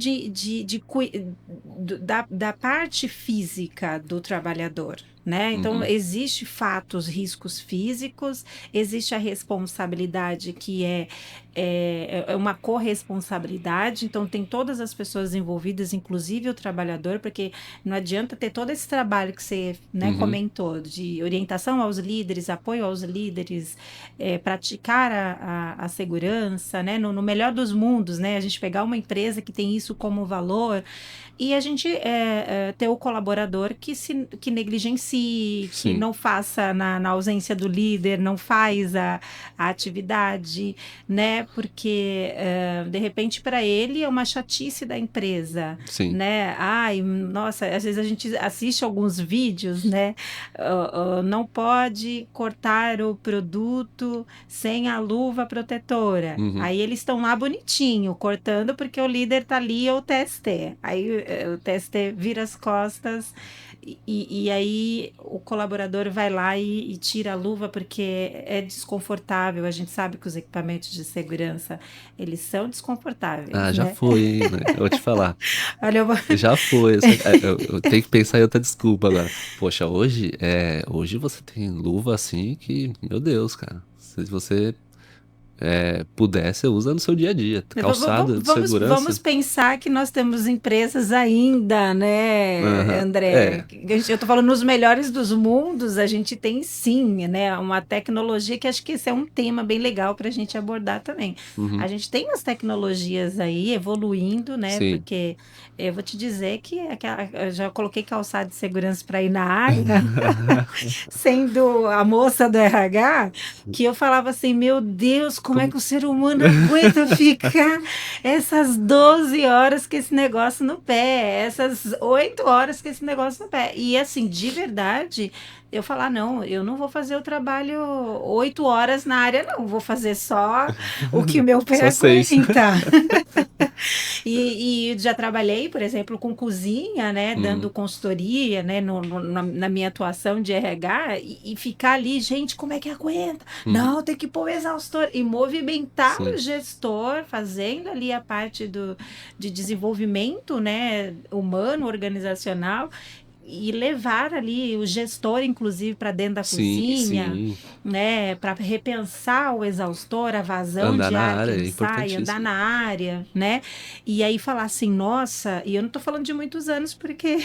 Speaker 1: da parte física do trabalhador, né? Então,
Speaker 2: Uhum.
Speaker 1: existe fatos, riscos físicos, existe a responsabilidade que é uma corresponsabilidade, então tem todas as pessoas envolvidas, inclusive o trabalhador, porque não adianta ter todo esse trabalho que você, né,
Speaker 2: Uhum.
Speaker 1: comentou, de orientação aos líderes, apoio aos líderes, praticar a segurança, né? No melhor dos mundos, né? A gente pegar uma empresa que tem isso como valor e a gente ter o colaborador que negligencie, que
Speaker 2: Sim.
Speaker 1: não faça na ausência do líder, não faz a atividade, né? Porque de repente para ele é uma chatice da empresa,
Speaker 2: Sim.
Speaker 1: né? Ai, nossa, às vezes a gente assiste alguns vídeos, né? Não pode cortar o produto sem a luva protetora.
Speaker 2: Uhum.
Speaker 1: Aí eles estão lá bonitinho, cortando porque o líder tá ali, ou o TST. Aí o TST vira as costas e aí o colaborador vai lá e tira a luva porque é desconfortável. A gente sabe que os equipamentos de segurança, eles são
Speaker 2: Ah,
Speaker 1: desconfortáveis,
Speaker 2: já
Speaker 1: né?
Speaker 2: foi, hein, né? Eu vou te falar.
Speaker 1: Olha,
Speaker 2: Já foi. Eu tenho que pensar em outra desculpa agora. Poxa, hoje você tem luva assim que, meu Deus, cara. Se você puder, você usa no seu dia a dia. Calçada de
Speaker 1: Vamos
Speaker 2: segurança.
Speaker 1: pensar que nós temos empresas ainda, né,
Speaker 2: Aham.
Speaker 1: André? Eu estou falando nos melhores dos mundos, a gente tem sim, né, uma tecnologia que acho que esse é um tema bem legal para a gente abordar também. A
Speaker 2: Uhum.
Speaker 1: gente tem as tecnologias aí evoluindo, né?
Speaker 2: Sim.
Speaker 1: Porque eu vou te dizer que eu já coloquei calçado de segurança para ir na área, sendo a moça do RH, que eu falava assim, meu Deus, como é
Speaker 2: Como-
Speaker 1: que o ser humano aguenta ficar essas 12 horas com esse negócio no pé, essas 8 horas com esse negócio no pé. E assim, de verdade, eu falar, não, eu não vou fazer o trabalho 8 horas na área, não, vou fazer só o que o meu pé
Speaker 2: Só 6.
Speaker 1: aguenta. E já trabalhei, por exemplo, com cozinha, né, dando
Speaker 2: Uhum.
Speaker 1: consultoria, né, na minha atuação de RH, e ficar ali, gente, como é que aguenta?
Speaker 2: Uhum.
Speaker 1: Não, tem que pôr o exaustor e movimentar o
Speaker 2: Sim.
Speaker 1: gestor, fazendo ali a parte de desenvolvimento, né, humano, organizacional, e levar ali o gestor, inclusive, para dentro da
Speaker 2: Sim,
Speaker 1: cozinha,
Speaker 2: sim.
Speaker 1: né, para repensar o exaustor, a vazão
Speaker 2: Andar
Speaker 1: de
Speaker 2: na
Speaker 1: ar que
Speaker 2: área é
Speaker 1: ele sai, andar
Speaker 2: importantíssimo.
Speaker 1: na área, né, e aí falar assim, nossa, e eu não estou falando de muitos anos, porque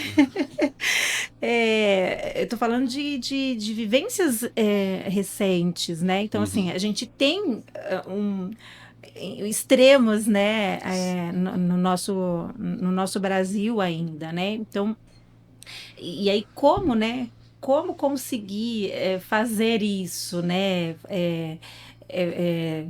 Speaker 1: eu estou falando de vivências recentes, né, então assim,
Speaker 2: Uhum.
Speaker 1: a gente tem extremos, né, no nosso Brasil ainda, né, então e aí, como, né? Como conseguir fazer isso, né? É,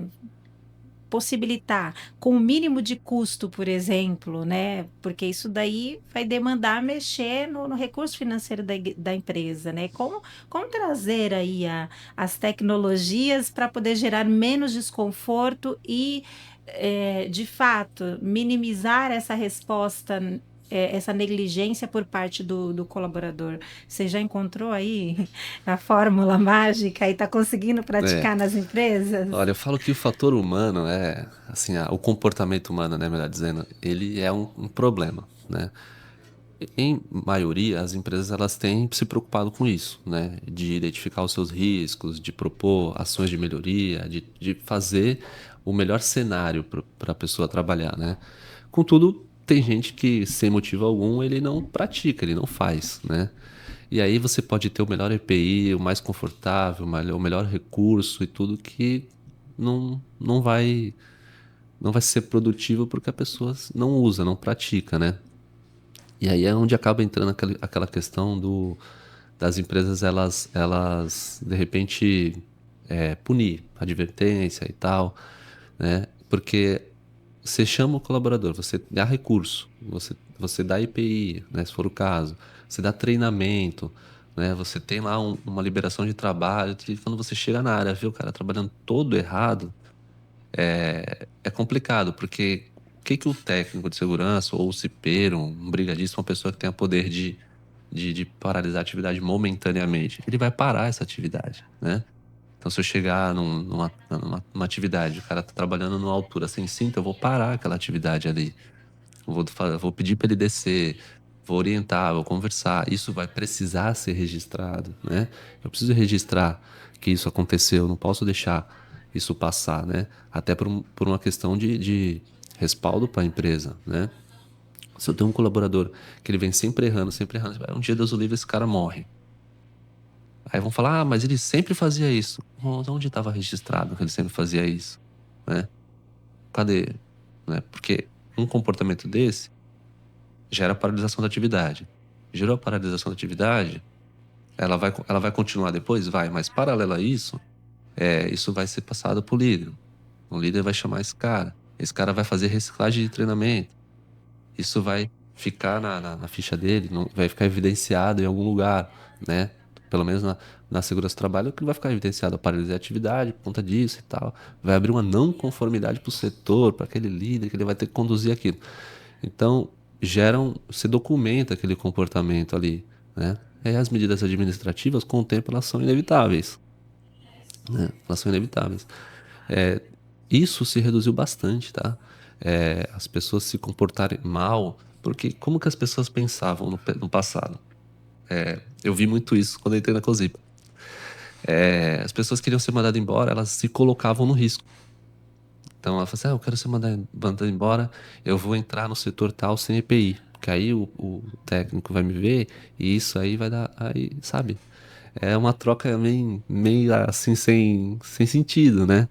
Speaker 1: possibilitar com o mínimo de custo, por exemplo, né? Porque isso daí vai demandar mexer no recurso financeiro da empresa, né? Como trazer aí as tecnologias para poder gerar menos desconforto e, de fato, minimizar essa resposta essa negligência por parte do colaborador. Você já encontrou aí a fórmula mágica e está conseguindo
Speaker 2: É.
Speaker 1: praticar nas empresas?
Speaker 2: Olha, eu falo que o fator humano assim, o comportamento humano, né, melhor dizendo, ele é um problema, né? Em maioria, as empresas elas têm se preocupado com isso, né? De identificar os seus riscos, de propor ações de melhoria, de fazer o melhor cenário para a pessoa trabalhar, né? Contudo, tem gente que, sem motivo algum, ele não pratica, ele não faz, né? E aí você pode ter o melhor EPI, o mais confortável, o melhor recurso e tudo que não vai ser produtivo porque a pessoa não usa, não pratica, né? E aí é onde acaba entrando aquela questão das empresas elas de repente punir, advertência e tal, né? Porque você chama o colaborador, você dá recurso, você dá IPI, né, se for o caso, você dá treinamento, né? Você tem lá uma liberação de trabalho, e quando você chega na área, vê o cara trabalhando todo errado, é complicado, porque o que que o técnico de segurança, ou o cipeiro, um brigadista, uma pessoa que tenha poder de paralisar a atividade momentaneamente, ele vai parar essa atividade, né? Então, se eu chegar numa atividade, o cara tá trabalhando numa altura sem cinto, eu vou parar aquela atividade ali. Eu vou pedir para ele descer, vou orientar, vou conversar. Isso vai precisar ser registrado, né? Eu preciso registrar que isso aconteceu, não posso deixar isso passar, né? Até por uma questão de respaldo para a empresa, né? Se eu tenho um colaborador que ele vem sempre errando, um dia Deus o livre, esse cara morre. Aí vão falar, mas ele sempre fazia isso. Onde estava registrado que ele sempre fazia isso, né? Cadê? Né? Porque um comportamento desse gera paralisação da atividade. Gerou a paralisação da atividade, ela vai continuar depois? Vai, mas paralelo a isso, isso vai ser passado para o líder. O líder vai chamar esse cara vai fazer reciclagem de treinamento. Isso vai ficar na ficha dele, vai ficar evidenciado em algum lugar, né? Pelo menos na segurança do trabalho, que vai ficar evidenciado a paralisia de atividade por conta disso e tal. Vai abrir uma não conformidade para o setor, para aquele líder, que ele vai ter que conduzir aquilo. Então, se documenta aquele comportamento ali, né? E aí as medidas administrativas, com o tempo, elas são inevitáveis, né? Elas são inevitáveis. É, isso se reduziu bastante, tá? As pessoas se comportarem mal, porque como que as pessoas pensavam no passado? Eu vi muito isso quando eu entrei na COSIPA. As pessoas queriam ser mandadas embora, elas se colocavam no risco. Então ela falou assim, eu quero ser mandada embora, eu vou entrar no setor tal sem EPI, porque aí o técnico vai me ver e isso aí vai dar, aí, sabe? É uma troca meio assim, sem sentido, né?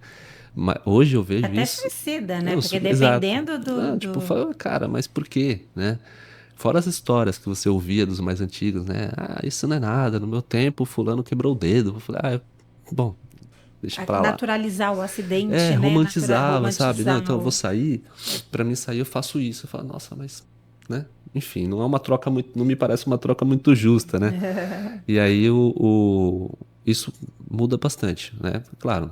Speaker 2: Mas hoje eu vejo
Speaker 1: Até
Speaker 2: isso.
Speaker 1: suicida, né?
Speaker 2: Não,
Speaker 1: Porque
Speaker 2: exato.
Speaker 1: dependendo
Speaker 2: Não, tipo, fala, cara, mas por quê, né? Fora as histórias que você ouvia dos mais antigos, né? Ah, isso não é nada, no meu tempo fulano quebrou o dedo. Eu falei, bom, deixa pra lá.
Speaker 1: naturalizar o acidente, né?
Speaker 2: Romantizava, sabe? Não,
Speaker 1: Romantizar
Speaker 2: então eu vou
Speaker 1: o...
Speaker 2: sair, pra mim sair eu faço isso. Eu falo, nossa, mas, né? Enfim, não é uma troca muito, não me parece uma troca muito justa, né? E aí isso muda bastante, né? Claro,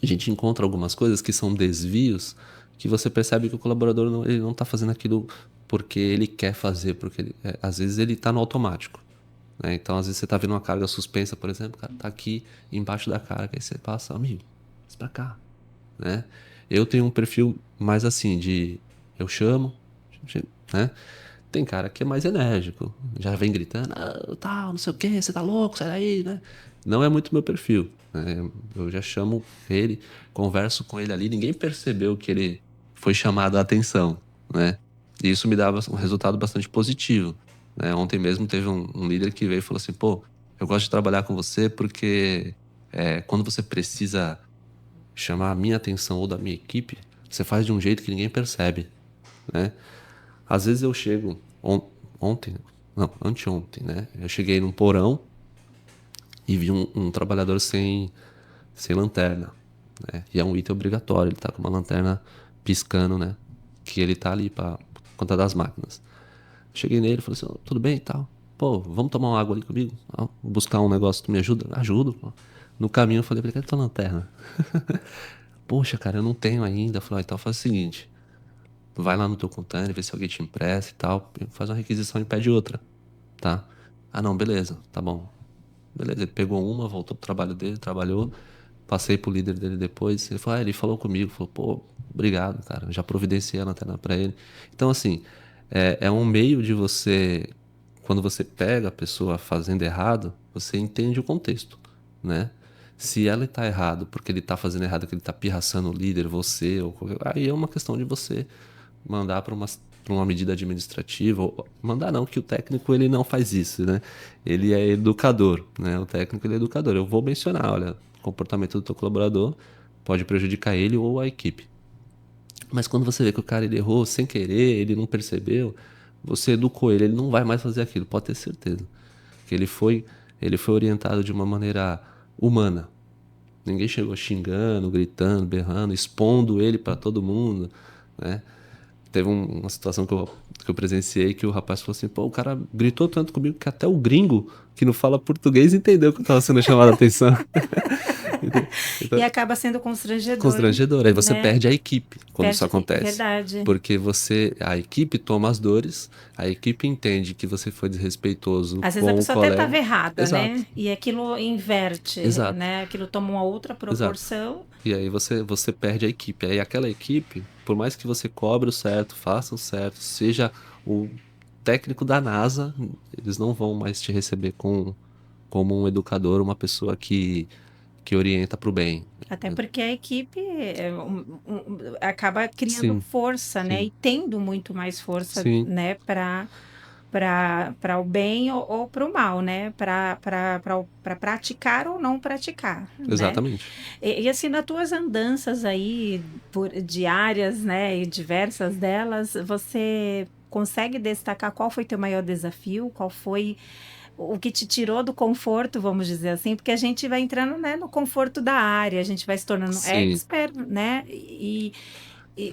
Speaker 2: a gente encontra algumas coisas que são desvios que você percebe que o colaborador ele não está fazendo aquilo porque ele quer fazer, porque às vezes ele está no automático, né? Então, às vezes você está vendo uma carga suspensa, por exemplo, o cara tá aqui embaixo da carga, aí você passa, amigo, vem pra cá, né? Eu tenho um perfil mais assim, eu chamo, né? Tem cara que é mais enérgico, já vem gritando, tal, não sei o que, você tá louco, sai daí, né? Não é muito meu perfil, né? Eu já chamo ele, converso com ele ali, ninguém percebeu que ele foi chamado a atenção, né? E isso me dava um resultado bastante positivo, né? Ontem mesmo teve um líder que veio e falou assim, pô, eu gosto de trabalhar com você porque quando você precisa chamar a minha atenção ou da minha equipe, você faz de um jeito que ninguém percebe, né? Às vezes eu chego ontem, não, anteontem, né? Eu cheguei num porão e vi um trabalhador sem lanterna, né? E é um item obrigatório, ele tá com uma lanterna piscando, né? Que ele tá ali para conta das máquinas. Cheguei nele e falei assim, tudo bem e tal. Pô, vamos tomar uma água ali comigo? Vou buscar um negócio, tu me ajuda? Ajudo, pô. No caminho eu falei pra ele, cadê tua lanterna? Poxa, cara, eu não tenho ainda. Eu falei, então faz o seguinte, vai lá no teu container, vê se alguém te empresta e tal, faz uma requisição e pede outra, tá? Ah, não, beleza, tá bom. Beleza, ele pegou uma, voltou pro trabalho dele, trabalhou, passei pro líder dele depois, ele falou, ele falou comigo, falou, pô, obrigado, cara, já providenciei a lanterna pra ele. Então, assim, é um meio de você, quando você pega a pessoa fazendo errado, você entende o contexto, né? Se ela está errado porque ele está fazendo errado, que ele está pirraçando o líder, você, aí é uma questão de você mandar para uma medida administrativa, ou mandar não, que o técnico ele não faz isso, né? Ele é educador, né? O técnico ele é educador. Eu vou mencionar, olha, o comportamento do teu colaborador pode prejudicar ele ou a equipe. Mas quando você vê que o cara ele errou sem querer, ele não percebeu, você educou ele, ele não vai mais fazer aquilo, pode ter certeza. Que ele foi orientado de uma maneira humana. Ninguém chegou xingando, gritando, berrando, expondo ele para todo mundo, né? Teve uma situação que eu presenciei que o rapaz falou assim, pô, o cara gritou tanto comigo que até o gringo que não fala português entendeu que eu estava sendo chamado a atenção.
Speaker 1: E
Speaker 2: Então,
Speaker 1: acaba sendo constrangedor,
Speaker 2: constrangedor. Aí você
Speaker 1: né?
Speaker 2: perde a equipe quando isso
Speaker 1: Perde,
Speaker 2: acontece.
Speaker 1: verdade.
Speaker 2: Porque a equipe toma as dores, a equipe entende que você foi desrespeitoso
Speaker 1: Às vezes a
Speaker 2: com o
Speaker 1: pessoa até estava
Speaker 2: colega.
Speaker 1: errada,
Speaker 2: Exato,
Speaker 1: né? E aquilo inverte,
Speaker 2: exato,
Speaker 1: né? Aquilo toma uma outra
Speaker 2: exato.
Speaker 1: proporção.
Speaker 2: E aí você perde a equipe. Aí aquela equipe, por mais que você cobre o certo, faça o certo, seja o técnico da NASA, eles não vão mais te receber como um educador, uma pessoa que orienta para o bem.
Speaker 1: Até porque a equipe acaba criando
Speaker 2: Sim,
Speaker 1: força, né?
Speaker 2: sim,
Speaker 1: E tendo muito mais força,
Speaker 2: sim,
Speaker 1: né? Para o bem ou para o mal, né? Para praticar ou não praticar, né?
Speaker 2: exatamente.
Speaker 1: E assim, nas tuas andanças aí diárias, né? E diversas delas, você consegue destacar qual foi teu maior desafio? Qual foi o que te tirou do conforto, vamos dizer assim, porque a gente vai entrando, né, no conforto da área, a gente vai se tornando
Speaker 2: Sim.
Speaker 1: expert, né?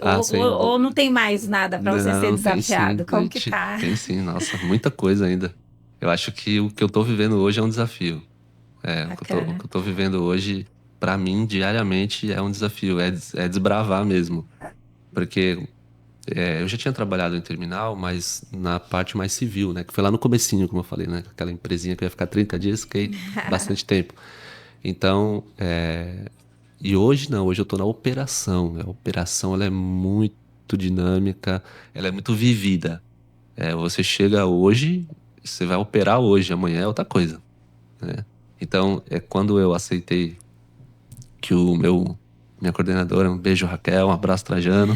Speaker 2: Ah, sim.
Speaker 1: Ou não tem mais nada para você ser
Speaker 2: Não, tem sim.
Speaker 1: desafiado? Como que tá?
Speaker 2: Tem sim. Nossa, muita coisa ainda. Eu acho que o que eu tô vivendo hoje é um desafio. O que
Speaker 1: Bacana.
Speaker 2: eu tô vivendo hoje, pra mim, diariamente, é um desafio. É desbravar mesmo. Porque eu já tinha trabalhado em terminal, mas na parte mais civil, né? Que foi lá no comecinho, como eu falei, né? Aquela empresinha que eu ia ficar 30 dias, fiquei bastante tempo. Então, e hoje não, hoje eu tô na operação. A operação, ela é muito dinâmica, ela é muito vivida. Você chega hoje, você vai operar hoje, amanhã é outra coisa, né? Então, quando eu aceitei que minha coordenadora, um beijo Raquel, um abraço Trajano,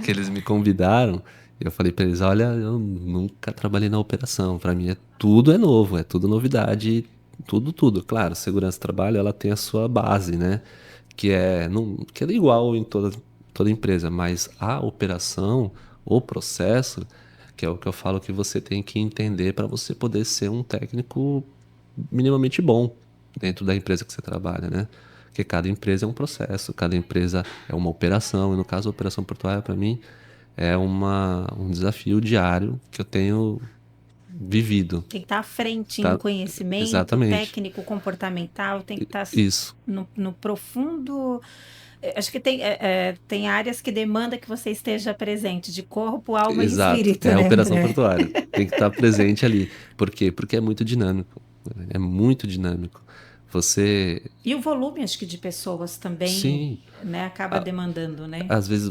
Speaker 2: que eles me convidaram, eu falei para eles, olha, eu nunca trabalhei na operação, para mim tudo é novo, é tudo novidade, tudo, tudo. Claro, segurança do trabalho, ela tem a sua base, né? Que é igual em toda empresa, mas a operação, o processo, que é o que eu falo que você tem que entender para você poder ser um técnico minimamente bom dentro da empresa que você trabalha, né? Porque cada empresa é um processo, cada empresa é uma operação, e no caso a operação portuária para mim é um desafio diário que eu tenho vivido,
Speaker 1: Tem que estar à frente em
Speaker 2: tá?
Speaker 1: conhecimento
Speaker 2: Exatamente.
Speaker 1: técnico, comportamental, tem que estar
Speaker 2: Isso.
Speaker 1: no profundo. Acho que tem áreas que demanda que você esteja presente, de corpo, alma e
Speaker 2: Exato.
Speaker 1: espírito,
Speaker 2: É a
Speaker 1: né,
Speaker 2: operação
Speaker 1: André?
Speaker 2: portuária. Tem que estar presente ali. Por quê? Porque é muito dinâmico. É muito dinâmico. Você,
Speaker 1: E o volume, acho que, de pessoas também,
Speaker 2: sim,
Speaker 1: né, acaba demandando, né?
Speaker 2: às vezes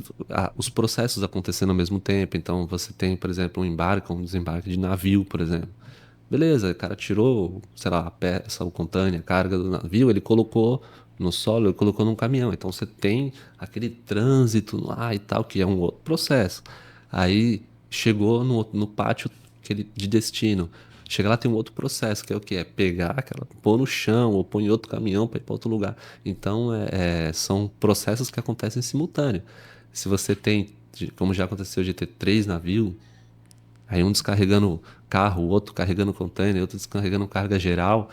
Speaker 2: os processos acontecendo ao mesmo tempo. Então você tem, por exemplo, um embarque, um desembarque de navio, por exemplo. Beleza, o cara tirou, sei lá, a peça, o contêiner, a carga do navio, ele colocou no solo, ele colocou num caminhão. Então você tem aquele trânsito lá e tal, que é um outro processo. Aí chegou no pátio de destino. Chega lá, tem um outro processo, que é o quê? É pegar aquela, pôr no chão ou pôr em outro caminhão para ir para outro lugar. Então, são processos que acontecem em simultâneo. Se você tem, como já aconteceu de ter 3 navios, aí um descarregando carro, o outro carregando container, outro descarregando carga geral,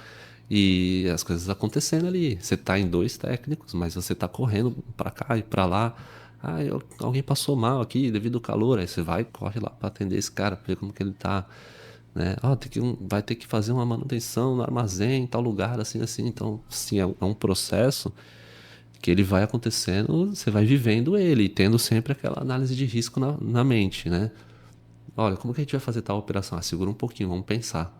Speaker 2: e as coisas acontecendo ali. Você tá em 2 técnicos, mas você tá correndo para cá e para lá. Ah, alguém passou mal aqui devido ao calor. Aí você vai, corre lá para atender esse cara, pra ver como que ele tá, né? Ah, vai ter que fazer uma manutenção no armazém, em tal lugar, assim, assim. Então, sim, é um processo que ele vai acontecendo, você vai vivendo ele, e tendo sempre aquela análise de risco na mente, né? Olha, como que a gente vai fazer tal operação? Ah, segura um pouquinho, vamos pensar,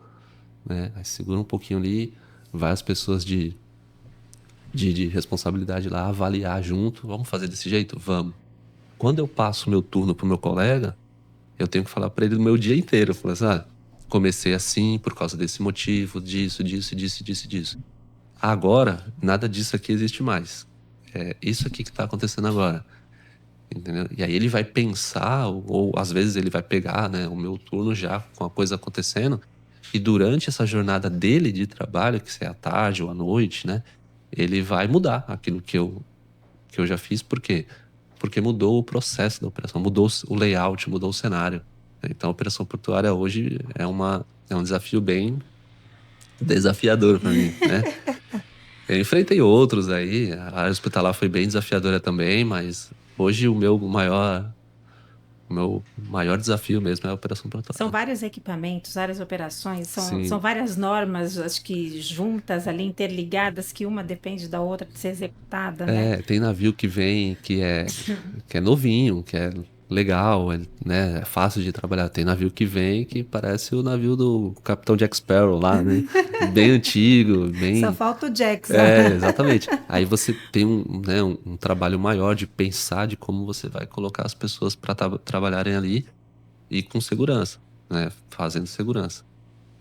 Speaker 2: né? Aí segura um pouquinho ali, vai as pessoas de responsabilidade lá avaliar junto, vamos fazer desse jeito? Vamos. Quando eu passo o meu turno pro meu colega, eu tenho que falar para ele do meu dia inteiro. Eu falo assim, comecei assim por causa desse motivo, disso. Agora, nada disso aqui existe mais. É isso aqui que tá acontecendo agora. Entendeu? E aí ele vai pensar, ou às vezes ele vai pegar, né, o meu turno já com a coisa acontecendo, e durante essa jornada dele de trabalho, que se é à tarde ou à noite, né, ele vai mudar aquilo que eu já fiz. Por quê? Porque mudou o processo da operação, mudou o layout, mudou o cenário. Então a operação portuária hoje é um desafio bem desafiador para mim, né? Eu enfrentei outros aí, a área hospitalar foi bem desafiadora também, mas hoje o meu maior desafio mesmo é a operação
Speaker 1: São
Speaker 2: portuária.
Speaker 1: vários equipamentos, várias operações, são
Speaker 2: Sim,
Speaker 1: várias normas, acho que juntas ali, interligadas, que uma depende da outra para ser executada, né?
Speaker 2: tem navio que vem que é novinho, que é legal, né? É fácil de trabalhar. Tem navio que vem que parece o navio do Capitão Jack Sparrow lá, né? Bem antigo,
Speaker 1: Só
Speaker 2: bem.
Speaker 1: falta o Jackson.
Speaker 2: Exatamente. Aí você tem um trabalho maior de pensar de como você vai colocar as pessoas para trabalharem ali e com segurança, né? Fazendo segurança.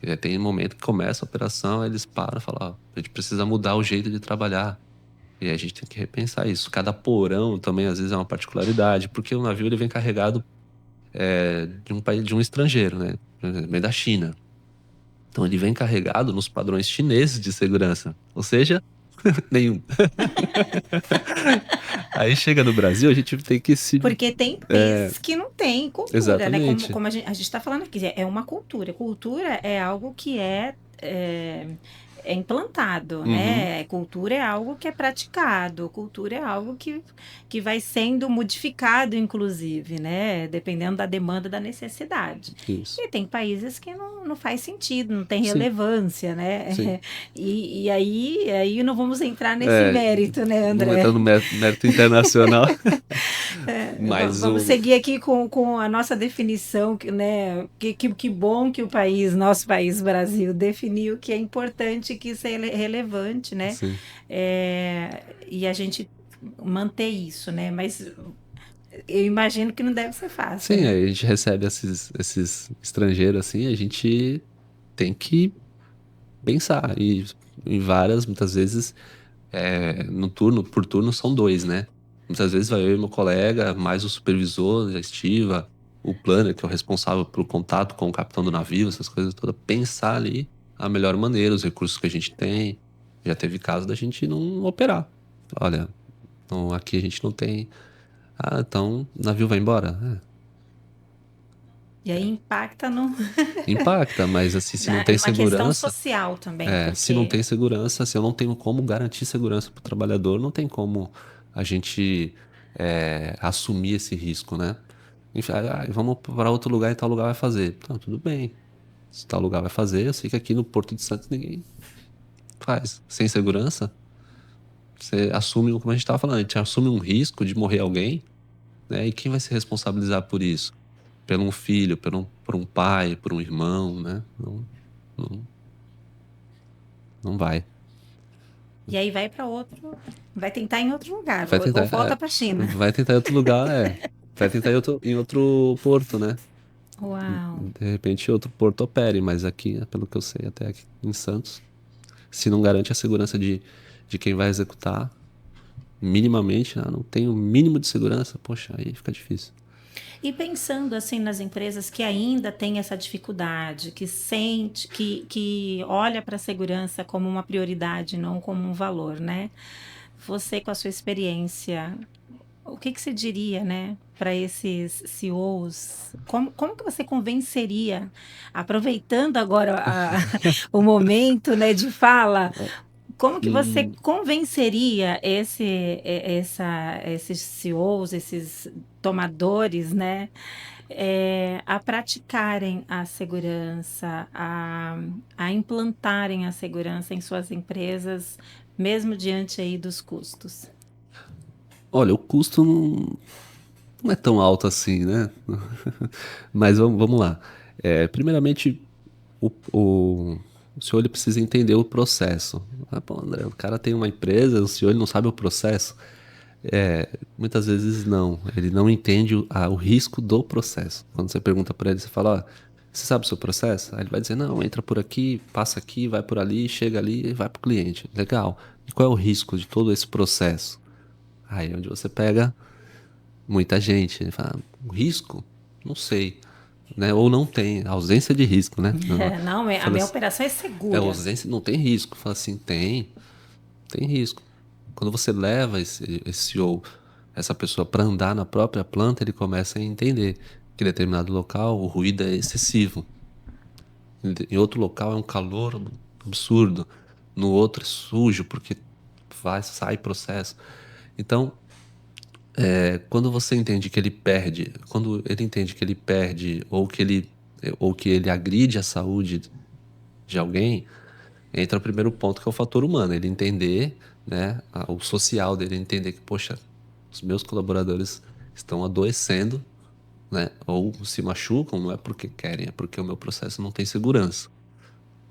Speaker 2: E aí tem um momento que começa a operação, aí eles param e falam, a gente precisa mudar o jeito de trabalhar. E aí a gente tem que repensar isso. Cada porão também, às vezes, é uma particularidade, porque o navio ele vem carregado de um país, de um estrangeiro, né? Vem da China. Então ele vem carregado nos padrões chineses de segurança. Ou seja, nenhum. Aí chega no Brasil, a gente tem que se.
Speaker 1: Porque tem
Speaker 2: É,
Speaker 1: países que não têm cultura, né? Como,
Speaker 2: exatamente.
Speaker 1: como a gente está falando aqui, é uma cultura. Cultura é algo que é implantado,
Speaker 2: Uhum.
Speaker 1: né? Cultura é algo que é praticado, cultura é algo que vai sendo modificado, inclusive, né? Dependendo da demanda, da necessidade.
Speaker 2: Isso.
Speaker 1: E tem países que não faz sentido, não tem
Speaker 2: Sim,
Speaker 1: relevância, né?
Speaker 2: sim.
Speaker 1: E aí não vamos entrar nesse
Speaker 2: É,
Speaker 1: mérito, né,
Speaker 2: não entra
Speaker 1: André?
Speaker 2: no mérito internacional, mas
Speaker 1: Vamos seguir aqui com a nossa definição, né? Que bom que o país, nosso país, Brasil, definiu que é importante que isso é relevante, né?
Speaker 2: Sim.
Speaker 1: E a gente manter isso, né? Mas eu imagino que não deve ser fácil,
Speaker 2: Sim,
Speaker 1: né?
Speaker 2: aí a gente recebe esses estrangeiros assim, a gente tem que pensar. E em várias, muitas vezes, no turno, por turno, são dois, né? Muitas vezes vai eu e meu colega, mais o supervisor, a estiva, o planner, que é o responsável pelo contato com o capitão do navio, essas coisas todas, pensar ali a melhor maneira, os recursos que a gente tem. Já teve caso da gente não operar. Olha, então aqui a gente não tem. Ah, então o navio vai embora?
Speaker 1: E aí impacta no,
Speaker 2: Impacta, mas assim, se não tem
Speaker 1: numa questão
Speaker 2: segurança,
Speaker 1: social também,
Speaker 2: se não
Speaker 1: porque
Speaker 2: tem segurança, se eu não tenho como garantir segurança para o trabalhador, não tem como a gente assumir esse risco, né? Enfim, vamos para outro lugar e tal lugar vai fazer. Então, tudo bem. Se tal lugar vai fazer, eu sei que aqui no Porto de Santos ninguém faz. Sem segurança, você assume, como a gente estava falando, a gente assume um risco de morrer alguém, né? E quem vai se responsabilizar por isso? Por um filho, por um pai, por um irmão, né? Não, não vai.
Speaker 1: e aí vai para outro, vai tentar em outro lugar,
Speaker 2: Vai
Speaker 1: ou
Speaker 2: tentar,
Speaker 1: volta para a China.
Speaker 2: vai tentar em outro lugar, vai tentar em outro porto, né?
Speaker 1: Uau.
Speaker 2: De repente outro porto opere, mas aqui, pelo que eu sei, até aqui em Santos, se não garante a segurança de quem vai executar, minimamente, não tem o mínimo de segurança, poxa, aí fica difícil.
Speaker 1: E pensando assim nas empresas que ainda têm essa dificuldade, que sente, que olha para a segurança como uma prioridade, não como um valor, né? Você com a sua experiência, o que você diria, né, para esses CEOs? Como que você convenceria, aproveitando agora o momento, né, de fala, como que você
Speaker 2: Hum,
Speaker 1: convenceria esses CEOs, esses tomadores, né, a praticarem a segurança, a implantarem a segurança em suas empresas, mesmo diante aí dos custos?
Speaker 2: Olha, o custo não é tão alto assim, né? Mas vamos lá. Primeiramente, o senhor ele precisa entender o processo. Ah, pô, André, o cara tem uma empresa, o senhor ele não sabe o processo. Muitas vezes não. Ele não entende o risco do processo. Quando você pergunta para ele, você fala, ó, você sabe o seu processo? Aí ele vai dizer, não, entra por aqui, passa aqui, vai por ali, chega ali e vai para o cliente. Legal. E qual é o risco de todo esse processo? Aí é onde você pega muita gente. Ele fala, o risco? Não sei. Né? Ou não tem, ausência de risco, né?
Speaker 1: Não, a
Speaker 2: Fala
Speaker 1: minha
Speaker 2: assim,
Speaker 1: operação é segura.
Speaker 2: ausência, não tem risco. Fala assim, tem risco. Quando você leva ou essa pessoa para andar na própria planta, ele começa a entender que em determinado local o ruído é excessivo. Em outro local é um calor absurdo. No outro é sujo porque sai processo. Então, quando você entende que ele perde, quando ele entende que ele perde ou que ele agride a saúde de alguém, entra o primeiro ponto que é o fator humano, ele entender, né, o social dele, entender que, poxa, os meus colaboradores estão adoecendo, né, ou se machucam, não é porque querem, é porque o meu processo não tem segurança,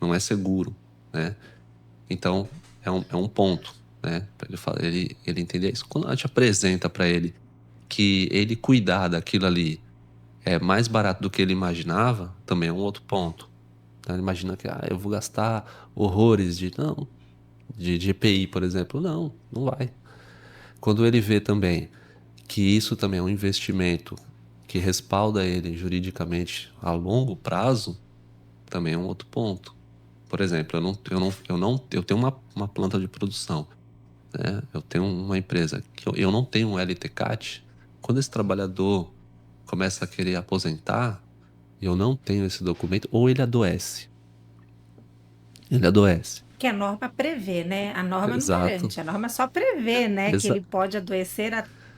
Speaker 2: não é seguro, né? Então, é um ponto, né, para ele entender isso. Quando a gente apresenta para ele que ele cuidar daquilo ali é mais barato do que ele imaginava, também é um outro ponto. Então, ele imagina que eu vou gastar horrores não, de EPI, por exemplo. Não vai. Quando ele vê também que isso também é um investimento que respalda ele juridicamente a longo prazo, também é um outro ponto. Por exemplo, eu tenho uma planta de produção, né? Eu tenho uma empresa que eu não tenho um LTCAT. Quando esse trabalhador começa a querer aposentar, eu não tenho esse documento, ou ele adoece. Ele adoece.
Speaker 1: Que a norma prevê, né? A norma não
Speaker 2: Exato.
Speaker 1: garante, a norma só prevê, né, que
Speaker 2: Exa
Speaker 1: ele pode adoecer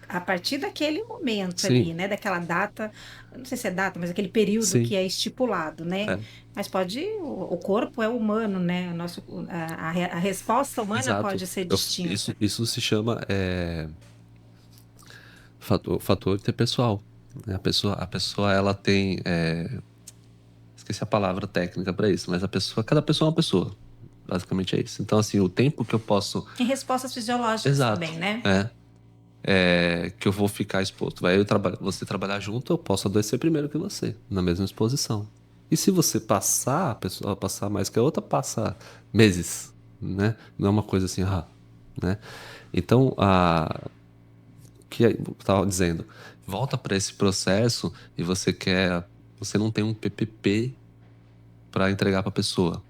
Speaker 1: a partir daquele momento
Speaker 2: sim,
Speaker 1: ali, né, daquela data, eu não sei se é data, mas aquele período
Speaker 2: sim.
Speaker 1: que é estipulado, né?
Speaker 2: É,
Speaker 1: Mas pode, o corpo é humano, né? A resposta humana
Speaker 2: exato.
Speaker 1: pode ser distinta.
Speaker 2: Isso se chama fator interpessoal. Né? A pessoa ela tem. Esqueci a palavra técnica para isso, mas cada pessoa é uma pessoa. Basicamente é isso. Então, assim, o tempo que eu posso.
Speaker 1: Tem respostas fisiológicas
Speaker 2: Exato.
Speaker 1: também, né?
Speaker 2: Que eu vou ficar exposto. Você trabalhar junto, eu posso adoecer primeiro que você, na mesma exposição. E se você passar, a pessoa passar mais que a outra, passa meses, né? Não é uma coisa assim, né? Então, que eu estava dizendo, volta para esse processo e você não tem um PPP para entregar para a pessoa,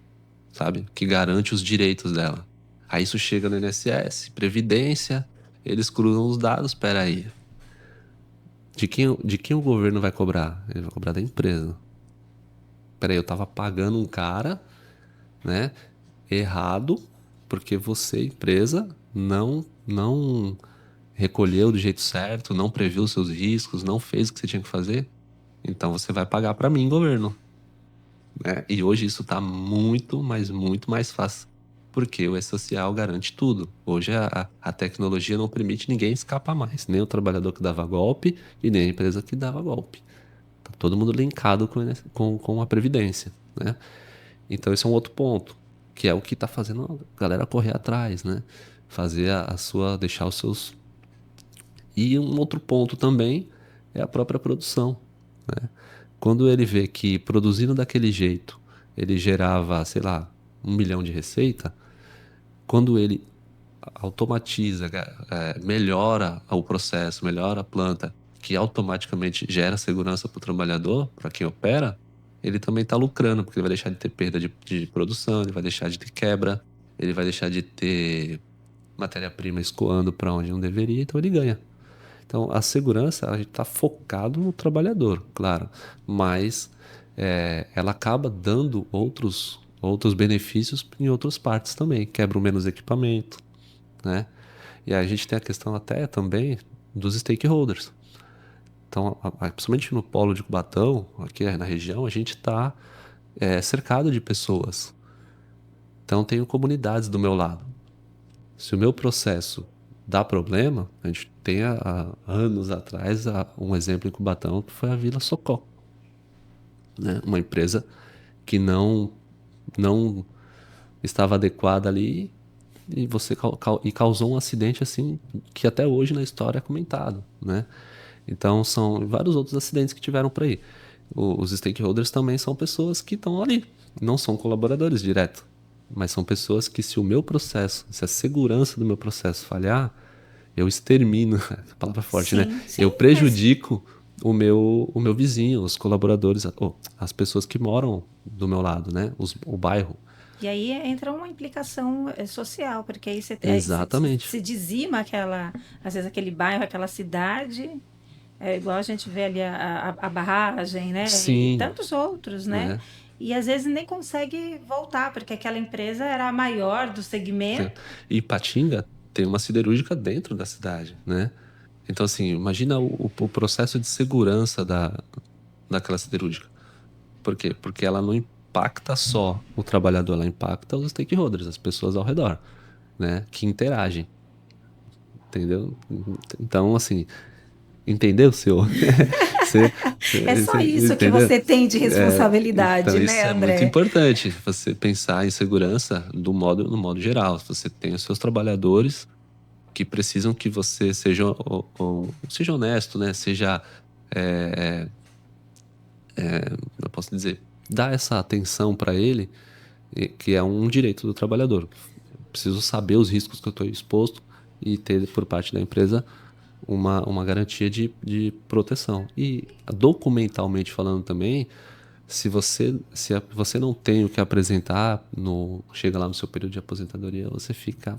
Speaker 2: sabe? Que garante os direitos dela. Aí isso chega no INSS, Previdência, eles cruzam os dados, espera aí. De quem o governo vai cobrar? Ele vai cobrar da empresa. Peraí, eu tava pagando um cara, né, errado, porque você, empresa, não recolheu do jeito certo, não previu os seus riscos, não fez o que você tinha que fazer. Então você vai pagar para mim, governo. Né? E hoje isso tá muito, mas muito mais fácil. Porque o E-Social garante tudo. Hoje a tecnologia não permite ninguém escapar mais. Nem o trabalhador que dava golpe e nem a empresa que dava golpe. Tá todo mundo linkado com a Previdência, né? Então esse é um outro ponto, que é o que está fazendo a galera correr atrás, né? Fazer deixar os seus... E um outro ponto também é a própria produção, né? Quando ele vê que produzindo daquele jeito, ele gerava, sei lá, 1 milhão de receita, quando ele automatiza, melhora o processo, melhora a planta, que automaticamente gera segurança para o trabalhador, para quem opera, ele também está lucrando, porque ele vai deixar de ter perda de produção, ele vai deixar de ter quebra, ele vai deixar de ter matéria-prima escoando para onde não deveria, então ele ganha. Então, a segurança, a gente está focado no trabalhador, claro, mas ela acaba dando outros benefícios em outras partes também. Quebra menos equipamento, né? E aí a gente tem a questão até também dos stakeholders. Então, principalmente no polo de Cubatão, aqui na região, a gente está cercado de pessoas. Então, tenho comunidades do meu lado. Se o meu processo dá problema, a gente tem há anos atrás um exemplo em Cubatão que foi a Vila Socó, né? Uma empresa que não estava adequada ali e você e causou um acidente assim que até hoje na história é comentado, né? Então são vários outros acidentes que tiveram por aí. Os stakeholders também são pessoas que estão ali, não são colaboradores direto, mas são pessoas que se o meu processo, se a segurança do meu processo falhar, eu extermino, a palavra forte, né?
Speaker 1: Sim,
Speaker 2: Eu
Speaker 1: sim, mas
Speaker 2: prejudico o meu vizinho, os colaboradores, as pessoas que moram do meu lado, né? O bairro.
Speaker 1: e aí entra uma implicação social, porque aí
Speaker 2: Exatamente.
Speaker 1: se dizima aquela, às vezes aquele bairro, aquela cidade, é igual a gente vê ali a barragem, né? E
Speaker 2: Sim,
Speaker 1: tantos outros, né?
Speaker 2: né?
Speaker 1: E às vezes nem consegue voltar, porque aquela empresa era a maior do segmento.
Speaker 2: E Ipatinga tem uma siderúrgica dentro da cidade, né? Então, assim, imagina o processo de segurança daquela siderúrgica. Por quê? Porque ela não impacta só o trabalhador, ela impacta os stakeholders, as pessoas ao redor, né? Que interagem, entendeu? Então, assim, entendeu, senhor? Você,
Speaker 1: É só
Speaker 2: você
Speaker 1: isso que
Speaker 2: entendeu?
Speaker 1: você tem de
Speaker 2: Então,
Speaker 1: responsabilidade,
Speaker 2: isso
Speaker 1: né,
Speaker 2: é muito
Speaker 1: André?
Speaker 2: importante, você pensar em segurança no modo geral. Você tem os seus trabalhadores que precisam que você seja honesto, né? Seja, eu posso dizer, dar essa atenção para ele, que é um direito do trabalhador. Preciso saber os riscos que eu estou exposto e ter por parte da empresa uma garantia de proteção. E documentalmente falando também, se você não tem o que apresentar, chega lá no seu período de aposentadoria, você fica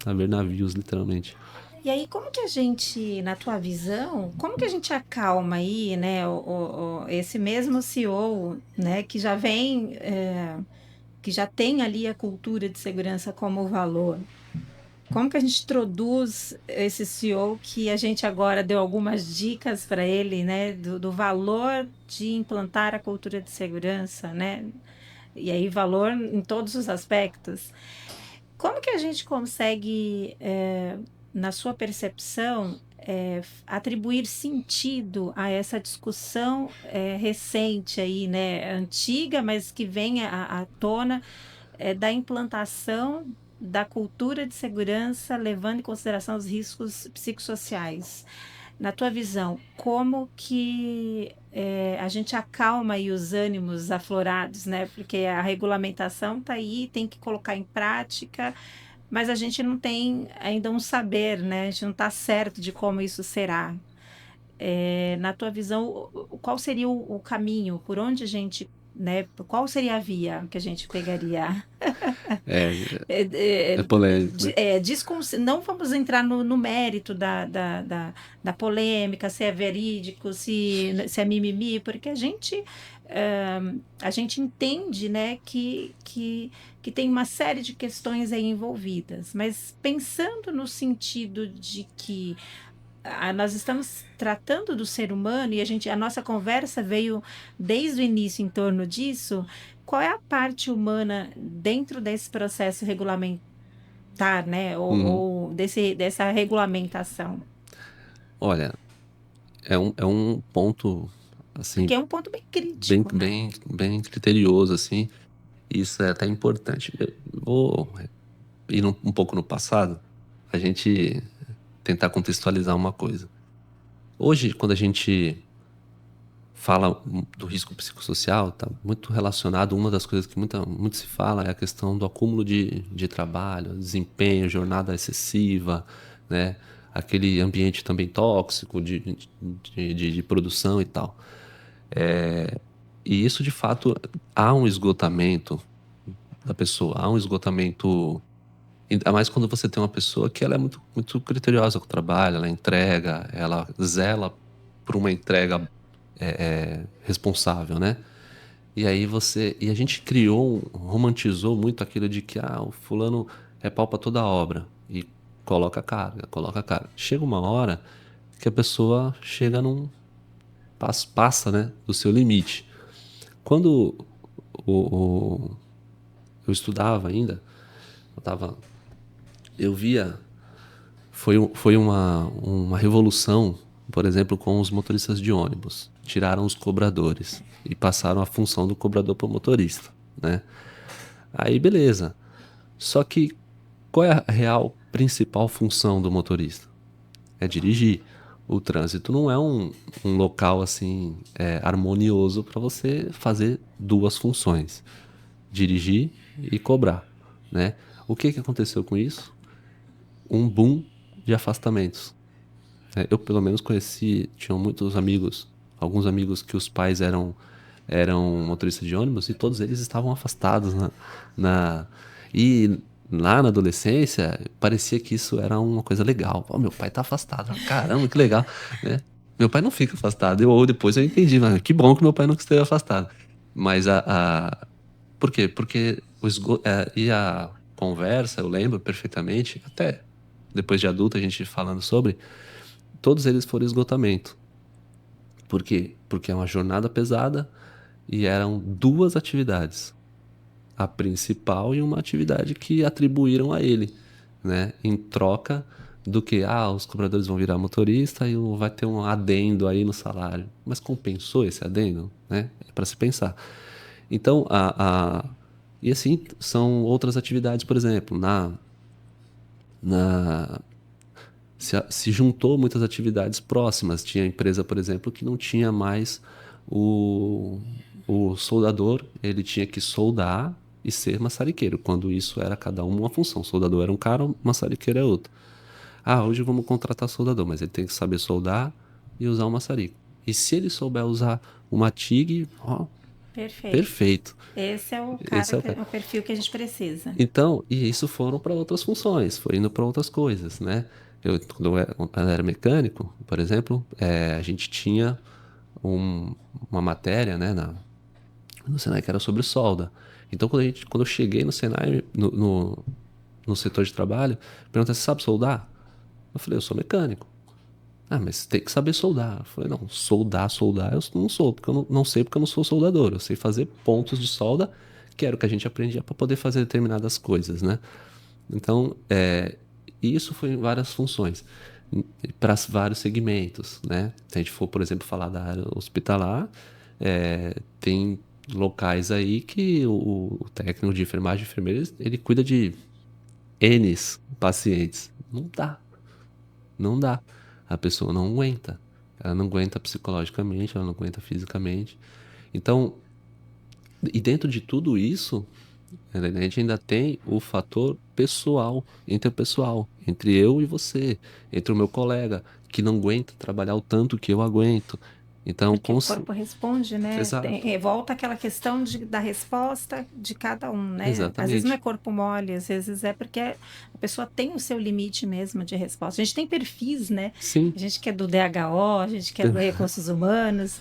Speaker 2: a ver navios, literalmente.
Speaker 1: E aí, como que a gente, na tua visão, como que a gente acalma aí, né, esse mesmo CEO, né, que já vem, que já tem ali a cultura de segurança como valor? Como que a gente introduz esse CEO que a gente agora deu algumas dicas para ele, né, do valor de implantar a cultura de segurança, né? E aí, valor em todos os aspectos. Como que a gente consegue, na sua percepção, atribuir sentido a essa discussão recente aí, né, antiga, mas que vem à tona, da implantação da cultura de segurança, levando em consideração os riscos psicossociais? Na tua visão, como que a gente acalma aí os ânimos aflorados, né? Porque a regulamentação está aí, tem que colocar em prática, mas a gente não tem ainda um saber, né? A gente não está certo de como isso será. Na tua visão, qual seria o caminho? Por onde a gente, né? Qual seria a via que a gente pegaria?
Speaker 2: É,
Speaker 1: É,
Speaker 2: é polêmico, né?
Speaker 1: não vamos entrar no mérito da polêmica, se é verídico, se é mimimi, porque a gente entende, né, que tem uma série de questões aí envolvidas, mas pensando no sentido de que nós estamos tratando do ser humano e a nossa conversa veio desde o início em torno disso. Qual é a parte humana dentro desse processo regulamentar, né?
Speaker 2: Uhum.
Speaker 1: Ou dessa regulamentação?
Speaker 2: Olha, é um ponto, assim,
Speaker 1: Porque é um ponto bem
Speaker 2: bem,
Speaker 1: crítico, né?
Speaker 2: bem, bem criterioso, assim. E isso é até importante. Eu vou ir um pouco no passado, a gente tentar contextualizar uma coisa. Hoje, quando a gente fala do risco psicossocial, está muito relacionado. Uma das coisas que muito se fala é a questão do acúmulo de trabalho, desempenho, jornada excessiva, né? Aquele ambiente também tóxico de produção e tal. E isso, de fato, há um esgotamento da pessoa, há um esgotamento. Ainda mais quando você tem uma pessoa que ela é muito, muito criteriosa com o trabalho, ela entrega, ela zela por uma entrega responsável, né? E a gente romantizou muito aquilo de que o fulano é pau pra toda obra e coloca carga, coloca carga. Chega uma hora que a pessoa chega passa, né, do seu limite. Quando o, o- eu estudava ainda, eu tava, eu via foi uma revolução, por exemplo, com os motoristas de ônibus. Tiraram os cobradores e passaram a função do cobrador para o motorista, né? Aí, beleza. Só que qual é a real principal função do motorista? É dirigir. O trânsito não é um local assim harmonioso para você fazer duas funções: dirigir e cobrar, né? O que aconteceu com isso? Um boom de afastamentos. Eu pelo menos conheci, tinham muitos amigos, alguns amigos que os pais eram motoristas de ônibus e todos eles estavam afastados na e lá na adolescência parecia que isso era uma coisa legal. Pô, meu pai tá afastado, caramba, que legal, né? Meu pai não fica afastado. Ou depois eu entendi, mas que bom que meu pai não esteve afastado. Mas por quê? Porque e a conversa, eu lembro perfeitamente, até depois de adulto a gente falando sobre, todos eles foram esgotamento. Por quê? Porque é uma jornada pesada e eram duas atividades. A principal e uma atividade que atribuíram a ele, né? Em troca do que, os cobradores vão virar motorista e vai ter um adendo aí no salário. Mas compensou esse adendo, né? É para se pensar. Então, e assim, são outras atividades, por exemplo, na se juntou muitas atividades próximas. Tinha empresa, por exemplo, que não tinha mais o, o soldador, ele tinha que soldar e ser maçariqueiro, quando isso era cada um uma função. O soldador era um cara, o maçariqueiro é outro. Hoje vamos contratar soldador, mas ele tem que saber soldar e usar o maçarico. E se ele souber usar uma TIG,
Speaker 1: Perfeito.
Speaker 2: perfeito.
Speaker 1: Esse é o
Speaker 2: Esse
Speaker 1: cara,
Speaker 2: é o cara.
Speaker 1: o perfil que a gente precisa.
Speaker 2: Então, e isso foram para outras funções, foi indo para outras coisas, né? Quando eu era mecânico, por exemplo, a gente tinha uma matéria, né, no Senai que era sobre solda. Então, quando eu cheguei no Senai, no setor de trabalho, perguntaram: você sabe soldar? Eu falei: eu sou mecânico. Mas tem que saber soldar. Eu falei: não, soldar, eu não sou, porque eu não sei, porque eu não sou soldador. Eu sei fazer pontos de solda, que era o que a gente aprendia para poder fazer determinadas coisas, né? Então, isso foi em várias funções, para vários segmentos, né? Se a gente for, por exemplo, falar da área hospitalar, tem locais aí que o técnico de enfermagem, enfermeiro, ele cuida de N pacientes. Não dá. A pessoa não aguenta. Ela não aguenta psicologicamente, ela não aguenta fisicamente. Então, e dentro de tudo isso, a gente ainda tem o fator pessoal, interpessoal, entre eu e você, entre o meu colega, que não aguenta trabalhar o tanto que eu aguento. Então,
Speaker 1: Porque o corpo responde, né?
Speaker 2: exato,
Speaker 1: Volta aquela questão da resposta de cada um, né? Às vezes não é
Speaker 2: exatamente.
Speaker 1: corpo mole, às vezes é porque a pessoa tem o seu limite mesmo de resposta. A gente tem perfis, né?
Speaker 2: Sim,
Speaker 1: A gente que é do DHO, a gente que é do Recursos Humanos,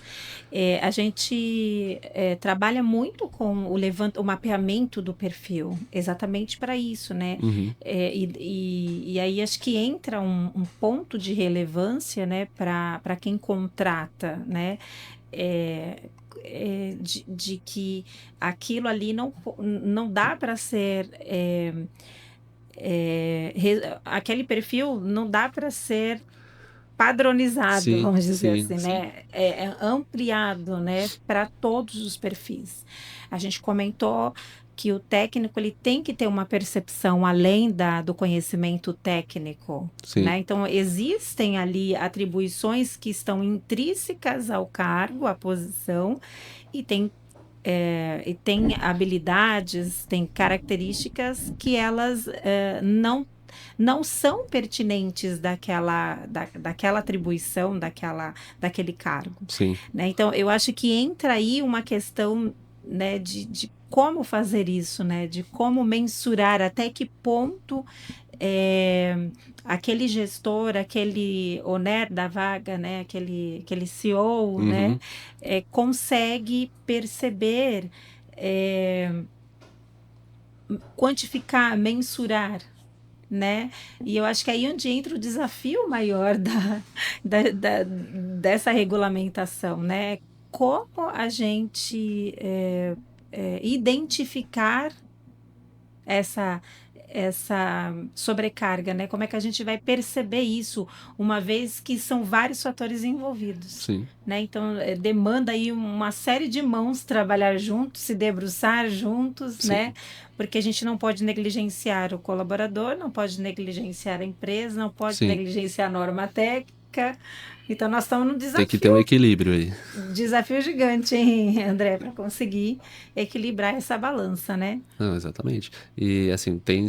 Speaker 1: a gente trabalha muito com o mapeamento do perfil, exatamente para isso, né?
Speaker 2: uhum,
Speaker 1: E aí acho que entra um ponto de relevância, né, para quem contrata, né? É, de que aquilo ali não dá para ser. Aquele perfil não dá para ser padronizado,
Speaker 2: sim,
Speaker 1: vamos dizer
Speaker 2: sim,
Speaker 1: assim,
Speaker 2: sim,
Speaker 1: né? É ampliado, né, para todos os perfis. A gente comentou que o técnico ele tem que ter uma percepção além do conhecimento técnico,
Speaker 2: sim,
Speaker 1: né? Então existem ali atribuições que estão intrínsecas ao cargo, à posição, e tem habilidades, tem características que elas não são pertinentes daquela atribuição, daquele cargo.
Speaker 2: sim,
Speaker 1: Né? Então, eu acho que entra aí uma questão, né, de como fazer isso, né, de como mensurar até que ponto aquele gestor, aquele owner da vaga, né, aquele CEO, né,
Speaker 2: uhum,
Speaker 1: consegue perceber, quantificar, mensurar, né? E eu acho que é aí onde entra o desafio maior dessa regulamentação, né? Como a gente identificar essa, essa sobrecarga, né? Como é que a gente vai perceber isso, uma vez que são vários fatores envolvidos,
Speaker 2: Sim,
Speaker 1: né? Então, demanda aí uma série de mãos trabalhar juntos, se debruçar juntos, né?
Speaker 2: sim.
Speaker 1: Porque a gente não pode negligenciar o colaborador, não pode negligenciar a empresa, não pode
Speaker 2: Sim.
Speaker 1: negligenciar a norma técnica. Então, nós estamos num
Speaker 2: Tem que ter um
Speaker 1: desafio.
Speaker 2: equilíbrio aí.
Speaker 1: Desafio gigante, hein, André, para conseguir equilibrar essa balança, né?
Speaker 2: Não, exatamente. E assim, tem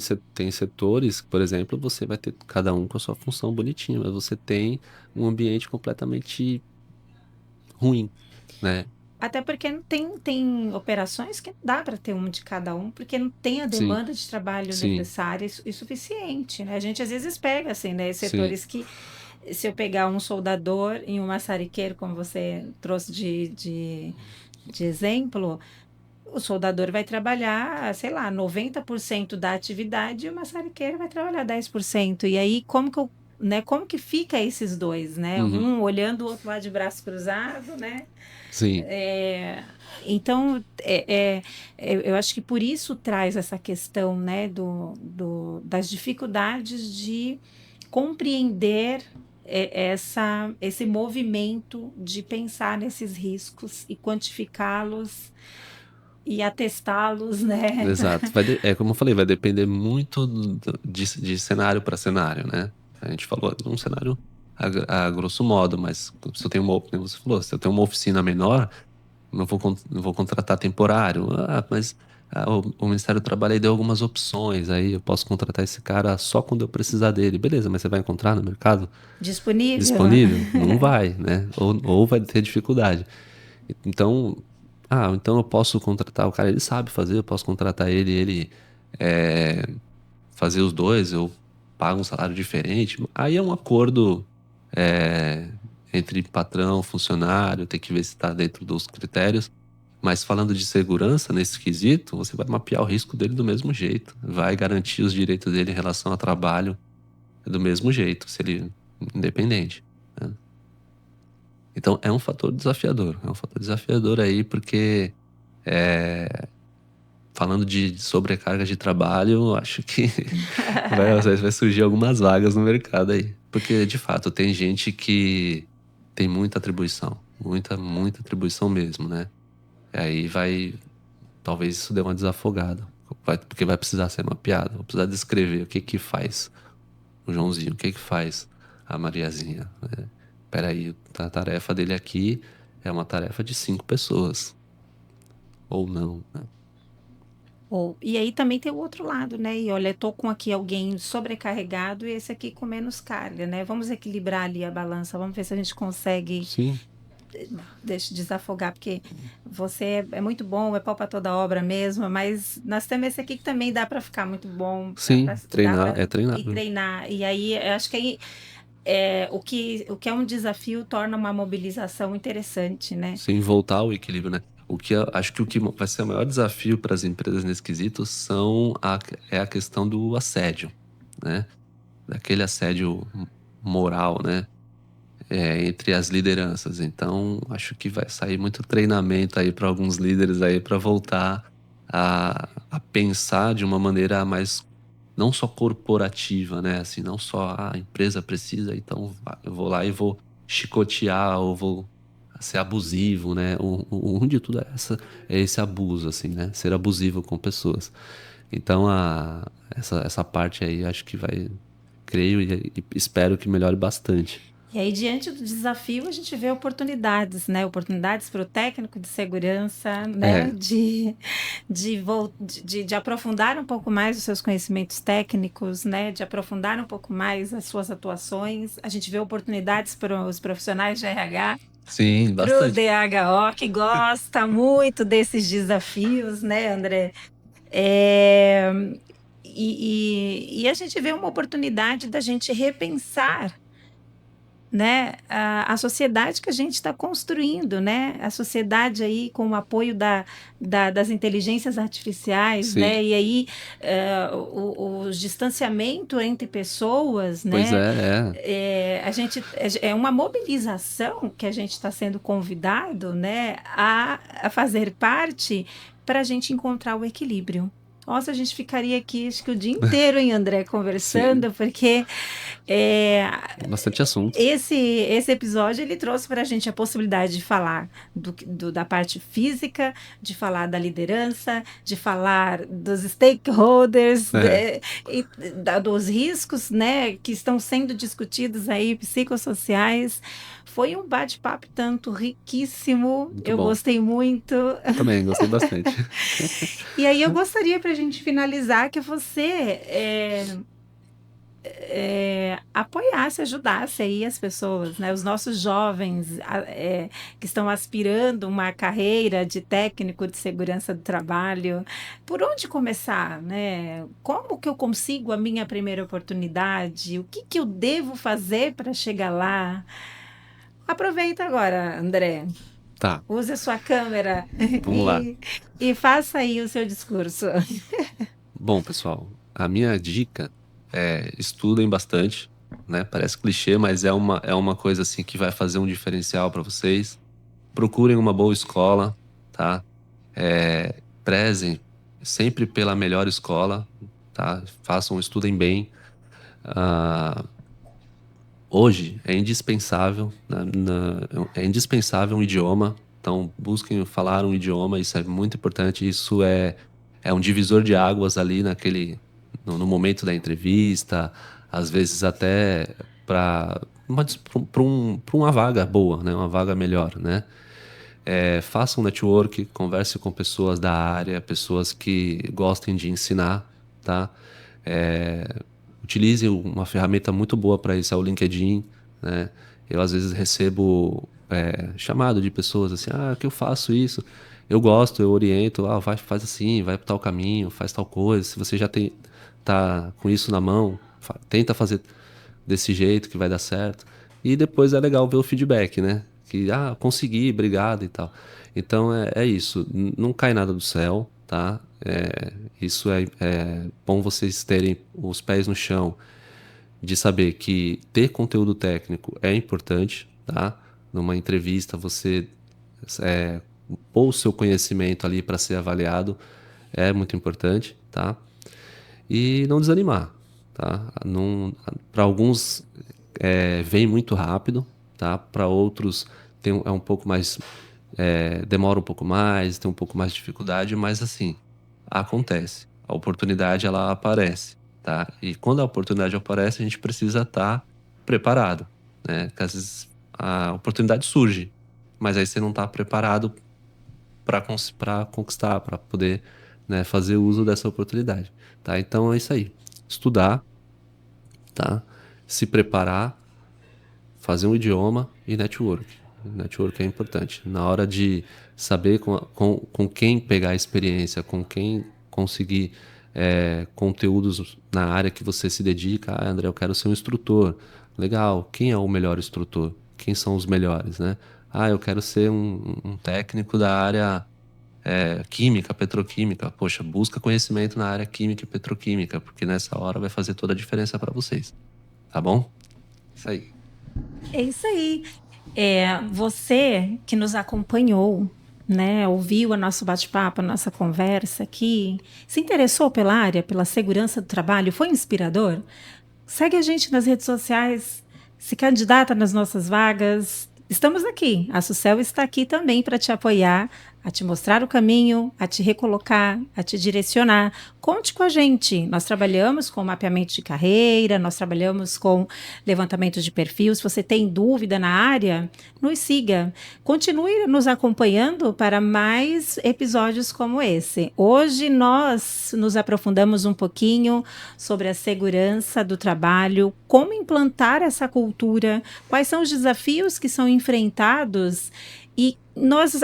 Speaker 2: setores, por exemplo, você vai ter cada um com a sua função bonitinha, mas você tem um ambiente completamente ruim, né?
Speaker 1: Até porque não tem operações que não dá para ter um de cada um, porque não tem a
Speaker 2: Sim,
Speaker 1: demanda de trabalho
Speaker 2: sim,
Speaker 1: necessária e suficiente, né? A gente às vezes pega, assim, né,
Speaker 2: sim.
Speaker 1: setores que, se eu pegar um soldador e um maçariqueiro, como você trouxe de exemplo, o soldador vai trabalhar, sei lá, 90% da atividade e o maçariqueiro vai trabalhar 10%. E aí, como que eu, né, como que fica esses dois, né?
Speaker 2: Uhum,
Speaker 1: Um olhando o outro lá de braço cruzado, né?
Speaker 2: sim,
Speaker 1: É, então, eu acho que por isso traz essa questão, né, das dificuldades de compreender esse movimento de pensar nesses riscos e quantificá-los e atestá-los, né?
Speaker 2: exato. É como eu falei, vai depender muito de cenário para cenário, né? A gente falou de um cenário a grosso modo, mas se eu tenho como você falou, se eu tenho uma oficina menor, não vou contratar temporário. Ah, mas o Ministério do Trabalho aí deu algumas opções, aí eu posso contratar esse cara só quando eu precisar dele. Beleza, mas você vai encontrar no mercado
Speaker 1: Disponível.
Speaker 2: disponível? Não vai, né? Ou vai ter dificuldade. Então, então eu posso contratar o cara, ele sabe fazer, eu posso contratar ele é, fazer os dois, eu pago um salário diferente. Aí é um acordo é, entre patrão, funcionário, tem que ver se está dentro dos critérios. Mas falando de segurança nesse quesito, você vai mapear o risco dele do mesmo jeito, vai garantir os direitos dele em relação ao trabalho do mesmo jeito, se ele independente, né? Então é um fator desafiador aí, porque falando de sobrecarga de trabalho, eu acho que vai surgir algumas vagas no mercado aí. Porque, de fato, tem gente que tem muita atribuição. Muita atribuição mesmo, né? E aí talvez isso dê uma desafogada. Porque vai precisar ser mapeado. Vai precisar descrever o que que faz o Joãozinho, o que que faz a Mariazinha, né? Peraí, a tarefa dele aqui é uma tarefa de 5 pessoas. Ou não, né?
Speaker 1: E aí também tem o outro lado, né? E olha, tô com aqui alguém sobrecarregado e esse aqui com menos carga, né? Vamos equilibrar ali a balança, vamos ver se a gente consegue
Speaker 2: Sim,
Speaker 1: desafogar, porque você é muito bom, é pau para toda obra mesmo, mas nós temos esse aqui que também dá para ficar muito bom,
Speaker 2: sim,
Speaker 1: dá
Speaker 2: treinar
Speaker 1: para
Speaker 2: é
Speaker 1: e
Speaker 2: treinável.
Speaker 1: treinar. E aí, eu acho que aí, o que é um desafio torna uma mobilização interessante, né?
Speaker 2: Sem voltar ao equilíbrio, né? Acho que o que vai ser o maior desafio para as empresas nesse quesito é a questão do assédio, né? Daquele assédio moral, né? Entre as lideranças. Então, acho que vai sair muito treinamento aí para alguns líderes aí para voltar a pensar de uma maneira mais não só corporativa, né? Assim, não só a empresa precisa, então eu vou lá e vou chicotear ou vou ser abusivo, né? O ruim de tudo é esse abuso, assim, né? Ser abusivo com pessoas. Então, essa parte aí acho que creio e espero que melhore bastante.
Speaker 1: E aí, diante do desafio, a gente vê oportunidades, né? Oportunidades para o técnico de segurança, né?
Speaker 2: É,
Speaker 1: De aprofundar um pouco mais os seus conhecimentos técnicos, né? De aprofundar um pouco mais as suas atuações. A gente vê oportunidades para os profissionais de RH,
Speaker 2: sim,
Speaker 1: para o
Speaker 2: bastante.
Speaker 1: DHO, que gosta muito desses desafios, né, André? É, e a gente vê uma oportunidade da gente repensar, né, a sociedade que a gente está construindo, né, a sociedade aí com o apoio das inteligências artificiais,
Speaker 2: Sim,
Speaker 1: né, e aí o distanciamento entre pessoas,
Speaker 2: pois
Speaker 1: né,
Speaker 2: é.
Speaker 1: a gente é uma mobilização que a gente está sendo convidado, né, a fazer parte para a gente encontrar o equilíbrio. Nossa, a gente ficaria aqui, acho que o dia inteiro, hein, André, conversando, porque
Speaker 2: bastante assunto.
Speaker 1: esse episódio ele trouxe para a gente a possibilidade de falar da parte física, de falar da liderança, de falar dos stakeholders, dos riscos, né, que estão sendo discutidos aí, psicossociais. Foi um bate-papo tanto riquíssimo,
Speaker 2: Muito
Speaker 1: eu
Speaker 2: bom.
Speaker 1: gostei muito.
Speaker 2: Também gostei bastante.
Speaker 1: E aí eu gostaria, para a gente finalizar, que você apoiasse, ajudasse aí as pessoas, né? Os nossos jovens que estão aspirando uma carreira de técnico de segurança do trabalho. Por onde começar, né? Como que eu consigo a minha primeira oportunidade? O que que eu devo fazer para chegar lá? Aproveita agora, André.
Speaker 2: Tá,
Speaker 1: Use a sua câmera
Speaker 2: vamos lá.
Speaker 1: e faça aí o seu discurso.
Speaker 2: Bom, pessoal, a minha dica é estudem bastante, né? Parece clichê, mas é uma coisa assim que vai fazer um diferencial para vocês. Procurem uma boa escola, tá? Prezem sempre pela melhor escola, tá? Estudem bem. Ah, hoje é indispensável, é indispensável um idioma. Então, busquem falar um idioma, isso é muito importante. É um divisor de águas ali no momento da entrevista, às vezes até para uma vaga boa, né? Uma vaga melhor, né? Faça um network, converse com pessoas da área, pessoas que gostem de ensinar, tá? Utilize uma ferramenta muito boa para isso, é o LinkedIn, né? Eu às vezes recebo chamado de pessoas assim, que eu faço isso, eu gosto, eu oriento, faz assim, vai para tal caminho, faz tal coisa. Se você já tá com isso na mão, tenta fazer desse jeito que vai dar certo. E depois é legal ver o feedback, né? Que, consegui, obrigado e tal. Então é isso. Não cai nada do céu, tá? Isso é bom vocês terem os pés no chão, de saber que ter conteúdo técnico é importante, tá? Numa entrevista, você pôr o seu conhecimento ali para ser avaliado é muito importante, tá? E não desanimar, tá? Para alguns vem muito rápido, tá? Para outros é um pouco mais demora um pouco mais, tem um pouco mais de dificuldade, mas assim, acontece. A oportunidade ela aparece, tá? E quando a oportunidade aparece, a gente precisa estar preparado, né? Porque às vezes a oportunidade surge, mas aí você não está preparado para conquistar, para poder, né, fazer uso dessa oportunidade, tá? Então é isso aí. Estudar, tá? Se preparar, fazer um idioma e network. Network é importante. Na hora de saber com quem pegar a experiência, com quem conseguir conteúdos na área que você se dedica. André, eu quero ser um instrutor. Legal. Quem é o melhor instrutor? Quem são os melhores, né? Eu quero ser um técnico da área química, petroquímica. Poxa, busca conhecimento na área química e petroquímica, porque nessa hora vai fazer toda a diferença para vocês. Tá bom? Isso aí.
Speaker 1: É isso aí. Você que nos acompanhou, né, ouviu o nosso bate-papo, a nossa conversa aqui, se interessou pela área, pela segurança do trabalho, foi inspirador? Segue a gente nas redes sociais, se candidata nas nossas vagas. Estamos aqui. A Sucel está aqui também para te apoiar, a te mostrar o caminho, a te recolocar, a te direcionar. Conte com a gente. Nós trabalhamos com mapeamento de carreira, nós trabalhamos com levantamento de perfil. Se você tem dúvida na área, nos siga. Continue nos acompanhando para mais episódios como esse. Hoje nós nos aprofundamos um pouquinho sobre a segurança do trabalho, como implantar essa cultura, quais são os desafios que são enfrentados. E nós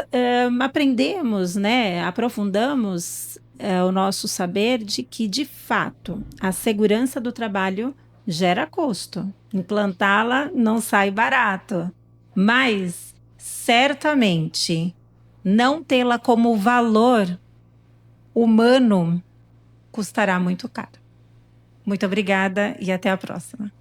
Speaker 1: aprendemos, né, aprofundamos o nosso saber de que, de fato, a segurança do trabalho gera custo. Implantá-la não sai barato, mas certamente não tê-la como valor humano custará muito caro. Muito obrigada e até a próxima.